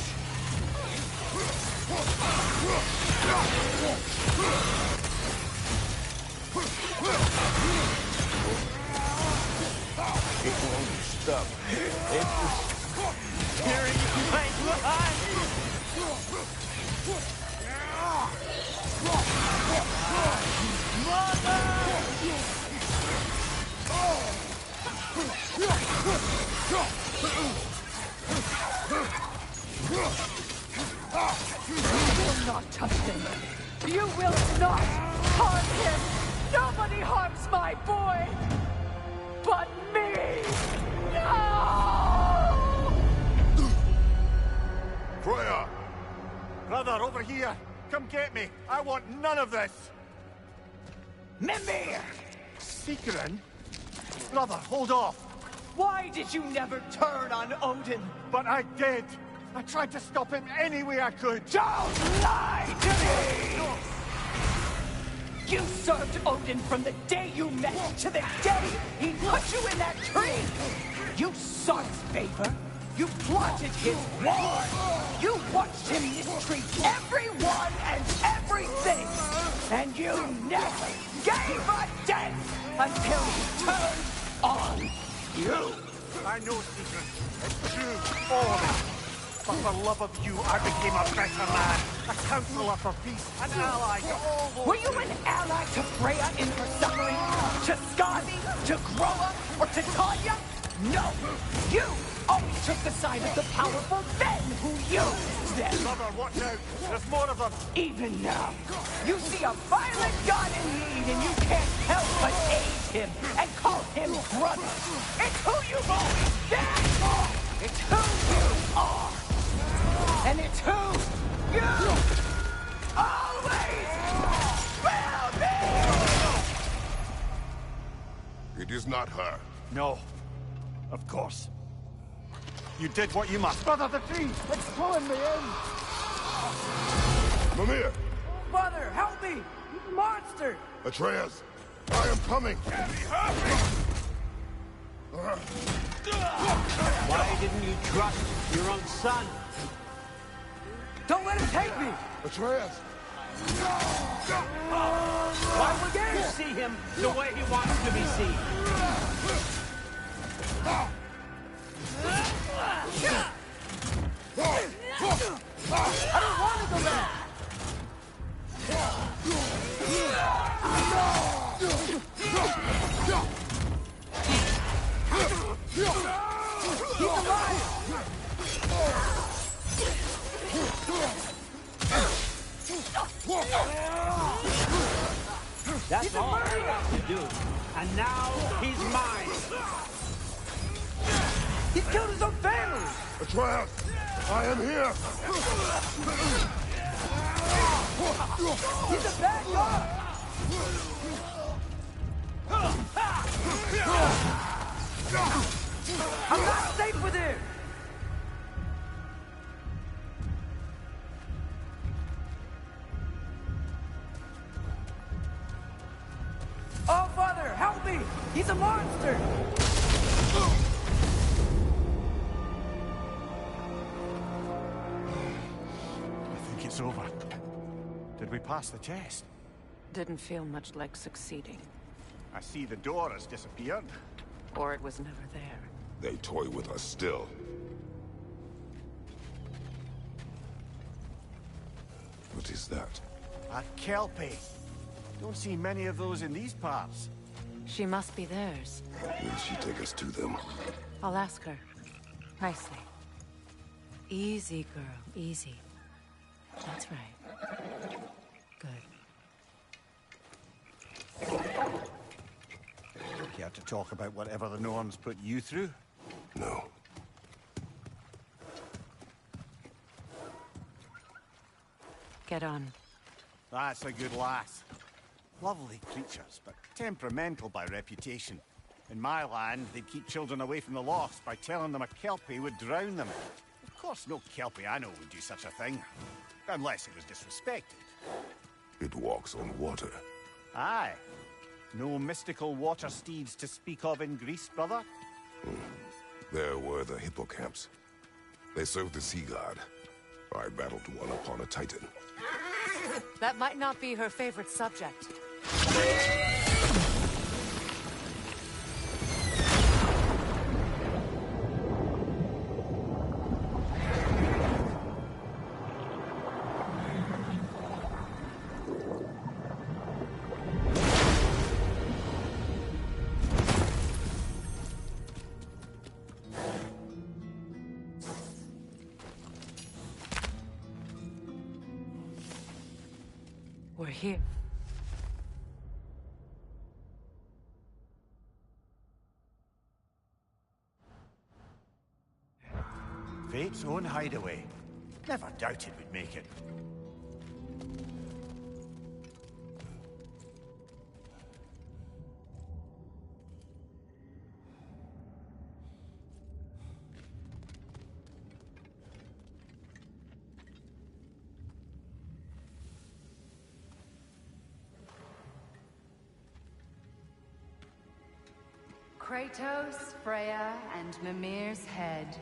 It won't stop. It was tearing my life. You will not touch him! You will not harm him! Nobody harms my boy! But me! No! Freya! Brother, over here! Come get me! I want none of this! Mimir! Seekerin? Brother, hold off! Why did you never turn on Odin? But I did! I tried to stop him any way I could! Don't lie to me! You served Odin from the day you met to the day he put you in that tree! You sought his favor. You plotted his war. You watched him mistreat everyone and everything. And you never gave a dent until he turned on you. I know, Seekerin. It's true, all of it. But for love of you, I became a better man. A counselor for peace, an ally to all those... Were you an ally to Freya in her suffering? To Skadi? To Groa? Or to Tanya? No! You always took the side of the powerful men who used them! Brother, watch out! There's more of them! Even now, you see a violent god in need and you can't help but aid him and call him brother! It's who you've always been! It's who you are! And it's who you always will be! It is not her. No. Of course. You did what you must. Brother, the tree! It's pulling me in! Mimir! Brother, help me! He's a monster! Atreus! I am coming! Why didn't you trust your own son? Don't let him take me! Atreus! Why would you see him the way he wants to be seen? I don't want to go back! He's alive! That's all I have to do. And now he's mine. He killed his own family! Atreus, I am here! He's a bad guy! I'm not safe with him! Oh, Father, help me! He's a monster! I think it's over. Did we pass the test? Didn't feel much like succeeding. I see the door has disappeared. Or it was never there. They toy with us still. What is that? A Kelpie. Don't see many of those in these parts. She must be theirs. Will she take us to them? I'll ask her. Nicely. Easy, girl. Easy. That's right. Good. Care to talk about whatever the Norns put you through? No. Get on. That's a good lass. Lovely creatures, but temperamental by reputation. In my land, they'd keep children away from the lost by telling them a Kelpie would drown them. Of course, no Kelpie I know would do such a thing. Unless it was disrespected. It walks on water. Aye. No mystical water steeds to speak of in Greece, brother? There were the hippocamps. They served the sea god. I battled one upon a titan. That might not be her favorite subject. We're here. Fate's own hideaway. Never doubted we'd make it. Kratos, Freya, and Mimir's head.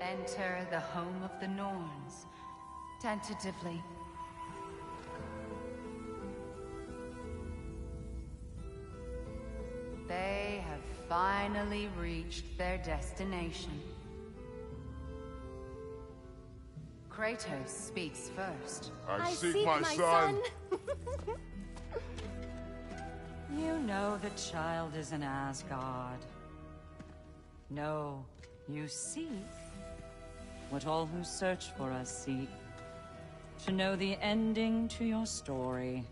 Enter the home of the Norns, tentatively. They have finally reached their destination. Kratos speaks first. I seek my son. You know the child is in Asgard. No, you seek what all who search for us seek. To know the ending to your story.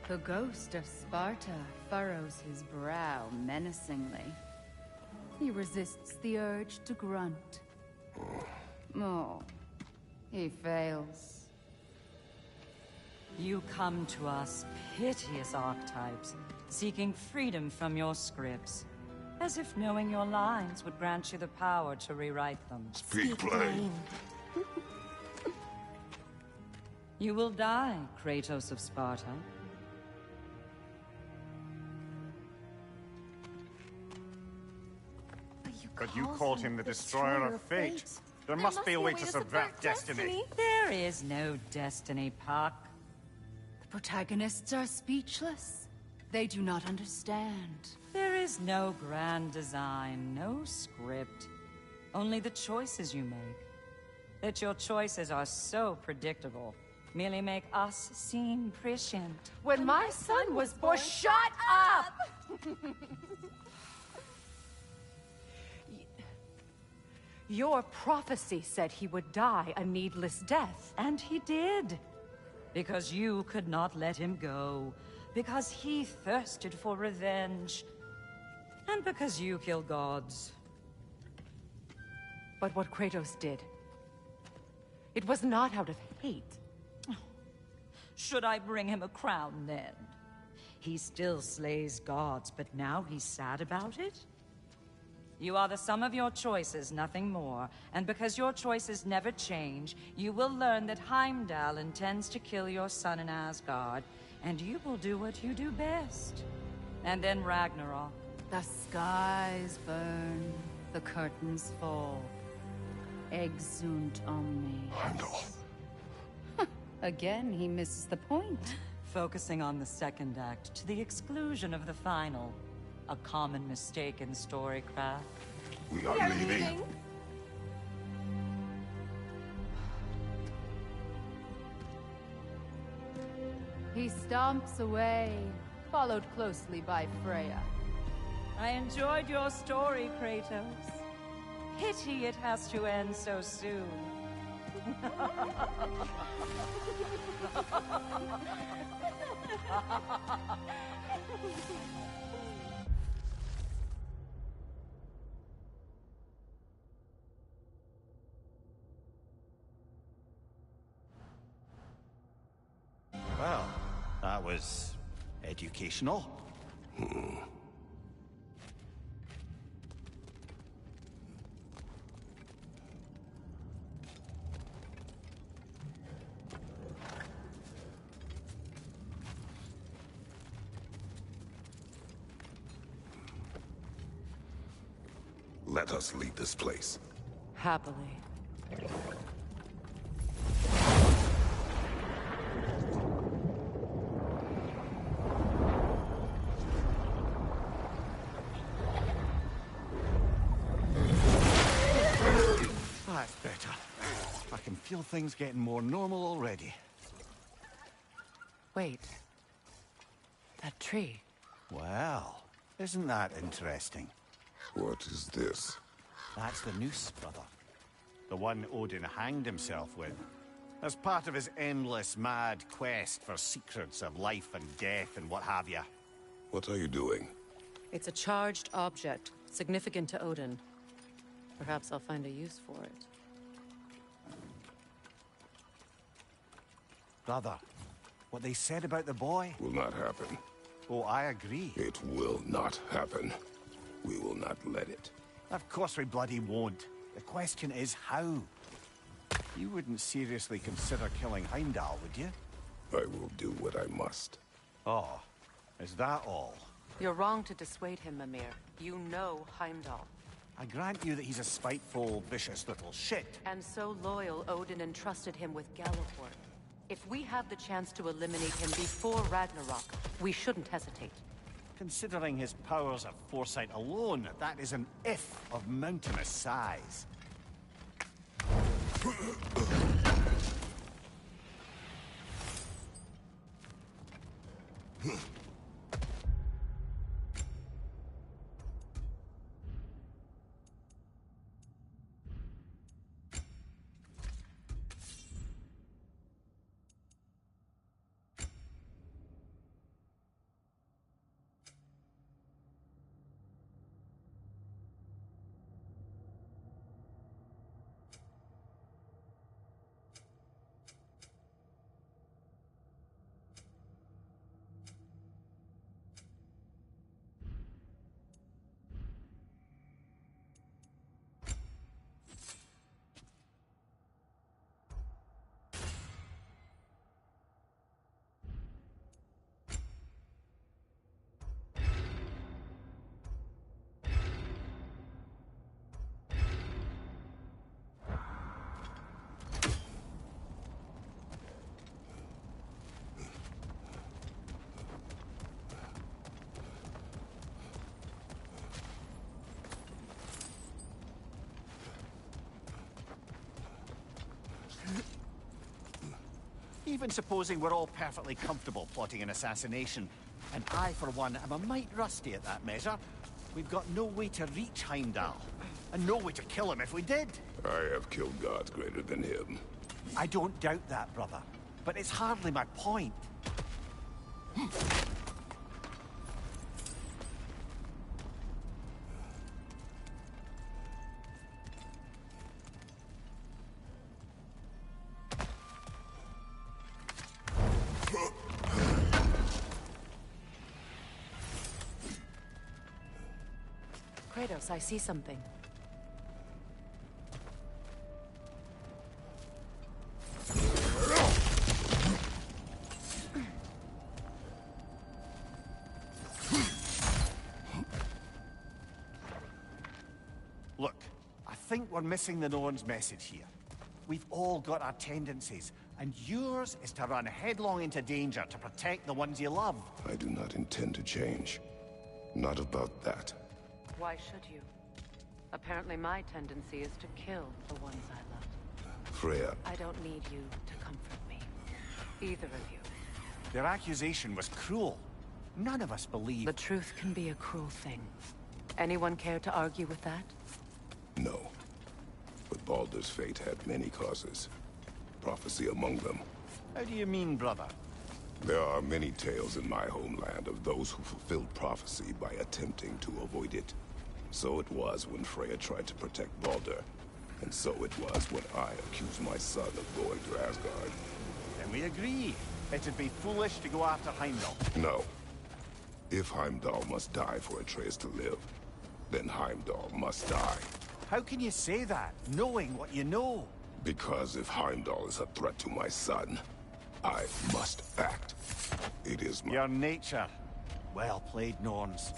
The ghost of Sparta furrows his brow menacingly. He resists the urge to grunt. Oh, he fails. You come to us, piteous archetypes, seeking freedom from your scripts. As if knowing your lines would grant you the power to rewrite them. Speak plain. You will die, Kratos of Sparta. But you called him the Destroyer of Fate. There must be a way to subvert destiny. There is no destiny, Puck. The protagonists are speechless. They do not understand. There is no grand design, no script. Only the choices you make. That your choices are so predictable merely make us seem prescient. When my son was born, shut up! Your prophecy said he would die a needless death. And he did. Because you could not let him go. Because he thirsted for revenge. And because you kill gods. But what Kratos did, it was not out of hate. Should I bring him a crown then? He still slays gods, but now he's sad about it? You are the sum of your choices, nothing more. And because your choices never change, you will learn that Heimdall intends to kill your son in Asgard, and you will do what you do best. And then Ragnarok. The skies burn, the curtains fall. Exunt omnes. Heimdall. Again, he misses the point. Focusing on the second act to the exclusion of the final. A common mistake in storycraft. We are leaving. He stomps away, followed closely by Freya. I enjoyed your story, Kratos. Pity it has to end so soon. Well, that was educational. Let us leave this place. Happily. That's better. I can feel things getting more normal already. Wait. That tree. Well, isn't that interesting? What is this? That's the noose, brother. The one Odin hanged himself with. As part of his endless, mad quest for secrets of life and death and what have you. What are you doing? It's a charged object, significant to Odin. Perhaps I'll find a use for it. Brother, what they said about the boy? Will not happen. Oh, I agree. It will not happen. We will not let it. Of course we bloody won't. The question is how. You wouldn't seriously consider killing Heimdall, would you? I will do what I must. Oh, is that all? You're wrong to dissuade him, Mimir. You know Heimdall. I grant you that he's a spiteful, vicious little shit. And so loyal, Odin entrusted him with Galliford. If we have the chance to eliminate him before Ragnarok, we shouldn't hesitate. Considering his powers of foresight alone, that is an if of mountainous size. Even supposing we're all perfectly comfortable plotting an assassination, and I, for one, am a mite rusty at that measure, we've got no way to reach Heimdall, and no way to kill him if we did. I have killed gods greater than him. I don't doubt that, brother, but it's hardly my point. Kratos, I see something. Look, I think we're missing the Norn's message here. We've all got our tendencies, and yours is to run headlong into danger to protect the ones you love. I do not intend to change. Not about that. Why should you? Apparently my tendency is to kill the ones I love. Freya. I don't need you to comfort me. Either of you. Their accusation was cruel. None of us believe... The truth can be a cruel thing. Anyone care to argue with that? No. But Baldur's fate had many causes. Prophecy among them. How do you mean, brother? There are many tales in my homeland of those who fulfilled prophecy by attempting to avoid it. So it was when Freya tried to protect Baldur. And so it was when I accused my son of going to Asgard. Then we agree. It'd be foolish to go after Heimdall. No. If Heimdall must die for Atreus to live, then Heimdall must die. How can you say that, knowing what you know? Because if Heimdall is a threat to my son, I must act. It is my... Your nature. Well played, Norns.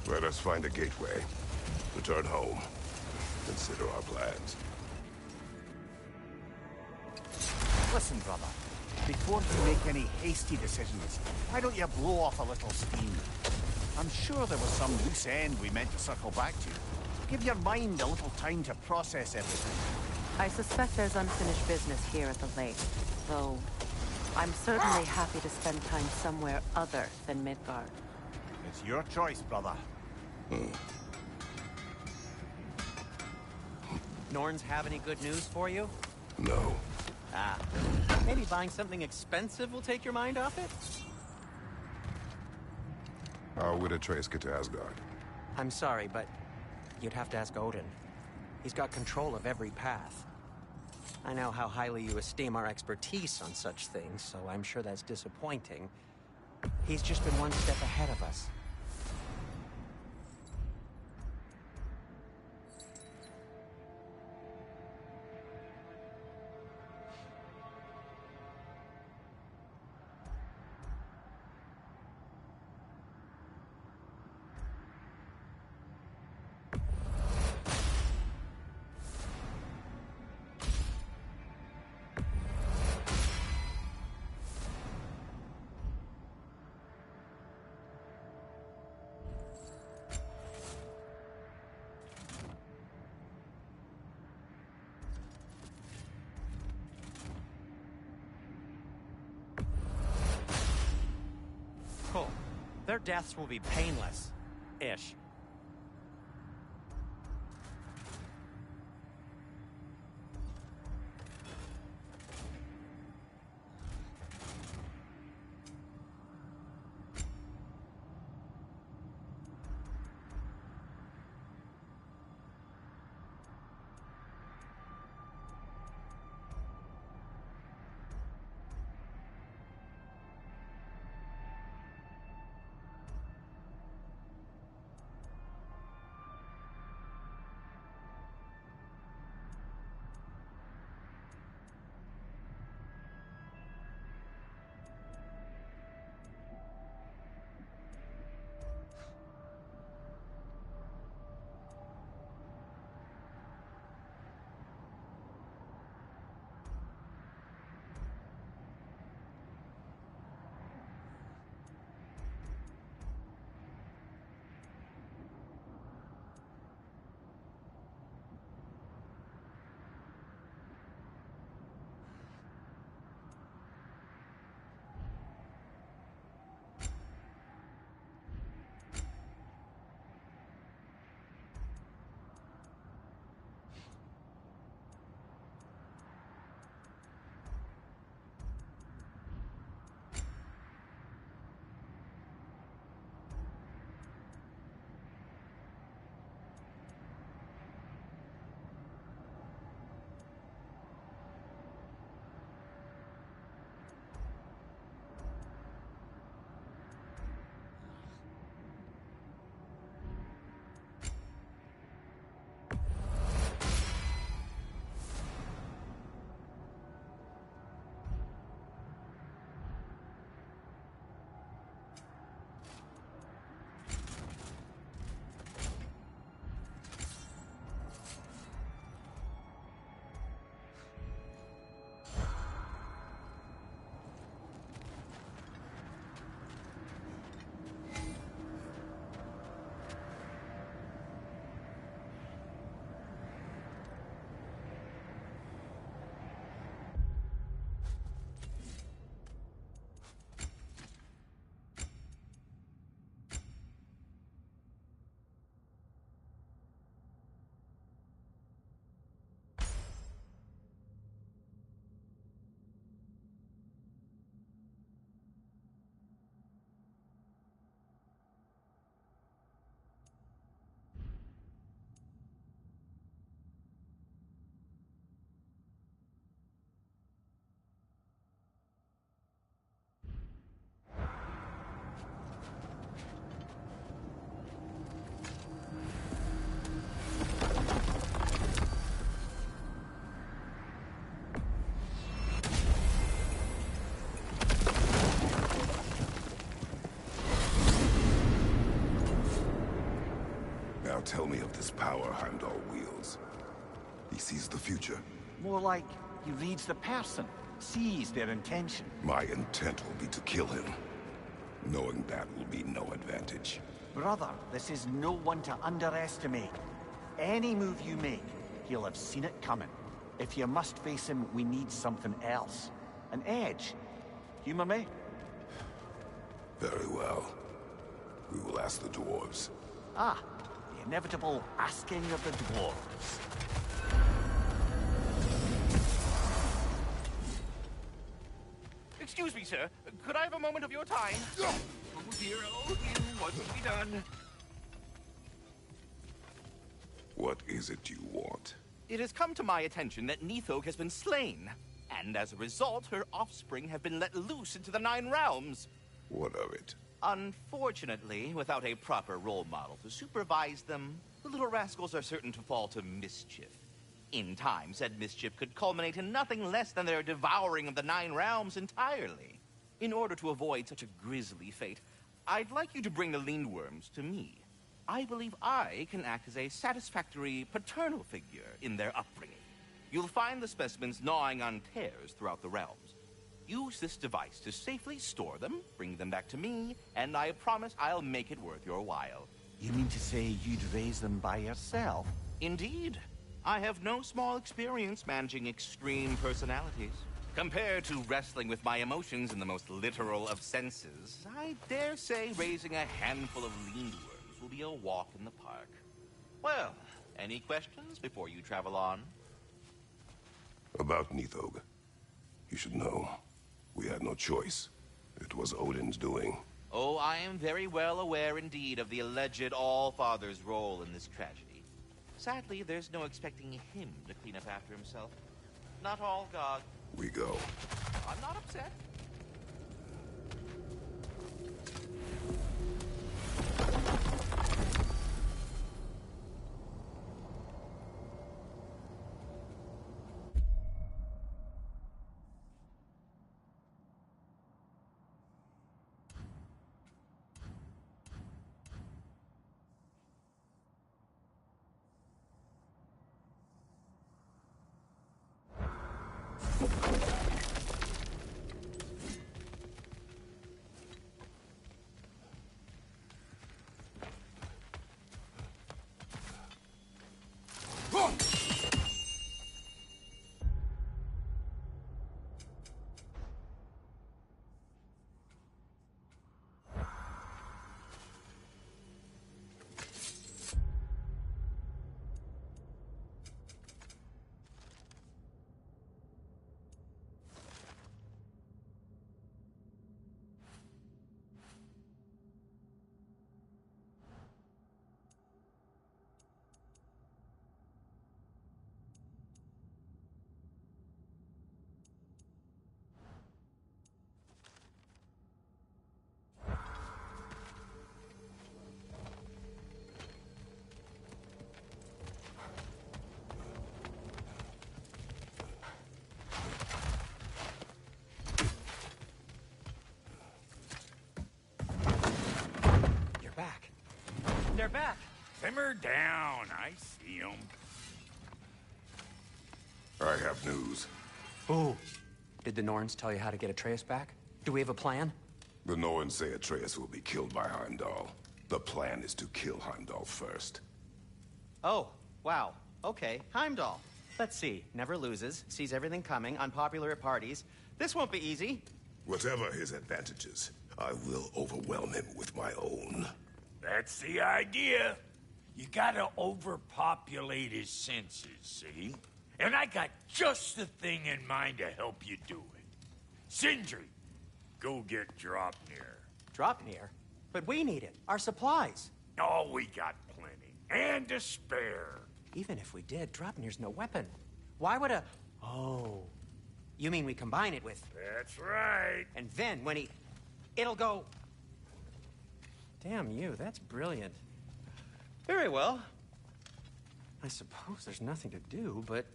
Let us find a gateway. Return home. Consider our plans. Listen, brother. Before you make any hasty decisions, why don't you blow off a little steam? I'm sure there was some loose end we meant to circle back to. Give your mind a little time to process everything. I suspect there's unfinished business here at the lake, though I'm certainly happy to spend time somewhere other than Midgard. It's your choice, brother. Norns have any good news for you? No. Ah, maybe buying something expensive will take your mind off it? How would Atreus get to Asgard? I'm sorry, but you'd have to ask Odin. He's got control of every path. I know how highly you esteem our expertise on such things, so I'm sure that's disappointing. He's just been one step ahead of us. Cool. Their deaths will be painless-ish. Now tell me of this power Heimdall wields. He sees the future. More like he reads the person, sees their intention. My intent will be to kill him. Knowing that will be no advantage. Brother, this is no one to underestimate. Any move you make, he'll have seen it coming. If you must face him, we need something else. An edge. Humor me? Very well. We will ask the dwarves. Ah, the inevitable asking of the dwarves. Excuse me, sir. Could I have a moment of your time? Oh dear, what's to be done? What is it you want? It has come to my attention that Nithog has been slain, and as a result, her offspring have been let loose into the Nine Realms. What of it? Unfortunately, without a proper role model to supervise them, the little rascals are certain to fall to mischief. In time, said mischief could culminate in nothing less than their devouring of the Nine Realms entirely. In order to avoid such a grisly fate, I'd like you to bring the Lindworms to me. I believe I can act as a satisfactory paternal figure in their upbringing. You'll find the specimens gnawing on tears throughout the realms. Use this device to safely store them, bring them back to me, and I promise I'll make it worth your while. You mean to say you'd raise them by yourself? Indeed. I have no small experience managing extreme personalities. Compared to wrestling with my emotions in the most literal of senses, I dare say raising a handful of Lindworms will be a walk in the park. Well, any questions before you travel on? About Nithog. You should know, we had no choice. It was Odin's doing. Oh, I am very well aware indeed of the alleged All-Father's role in this tragedy. Sadly, there's no expecting him to clean up after himself. Not all God. We go. I'm not upset. They're back. Simmer down. I see them. I have news. Ooh. Did the Norns tell you how to get Atreus back? Do we have a plan? The Norns say Atreus will be killed by Heimdall. The plan is to kill Heimdall first. Oh, wow. Okay, Heimdall. Let's see. Never loses, sees everything coming, unpopular at parties. This won't be easy. Whatever his advantages, I will overwhelm him with my own. That's the idea. You gotta overpopulate his senses, see? And I got just the thing in mind to help you do it. Sindri, go get Dropnir. Dropnir? But we need it. Our supplies. Oh, we got plenty. And to spare. Even if we did, Dropnir's no weapon. Why would a... Oh. You mean we combine it with... That's right. And then when he... It'll go... Damn you, that's brilliant. Very well. I suppose there's nothing to do, but...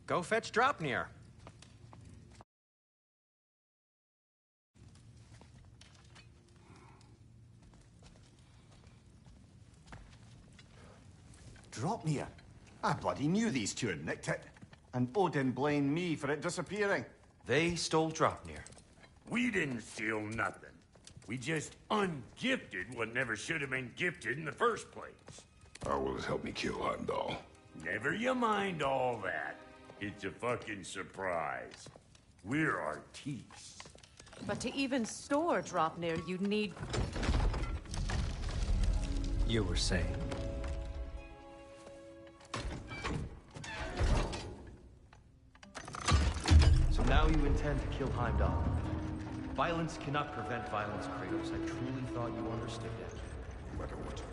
Go fetch Dropnir. Dropnir? I bloody knew these two had nicked it. And Odin blamed me for it disappearing. They stole Dropnir. We didn't steal nothing. We just ungifted what never should have been gifted in the first place. How will it help me kill Heimdall? Never you mind all that. It's a fucking surprise. We're artistes. But to even store Dropnir, you'd need... You were saying? So now you intend intend to kill Heimdall. Violence cannot prevent violence, Kratos. I truly thought you understood that. No matter what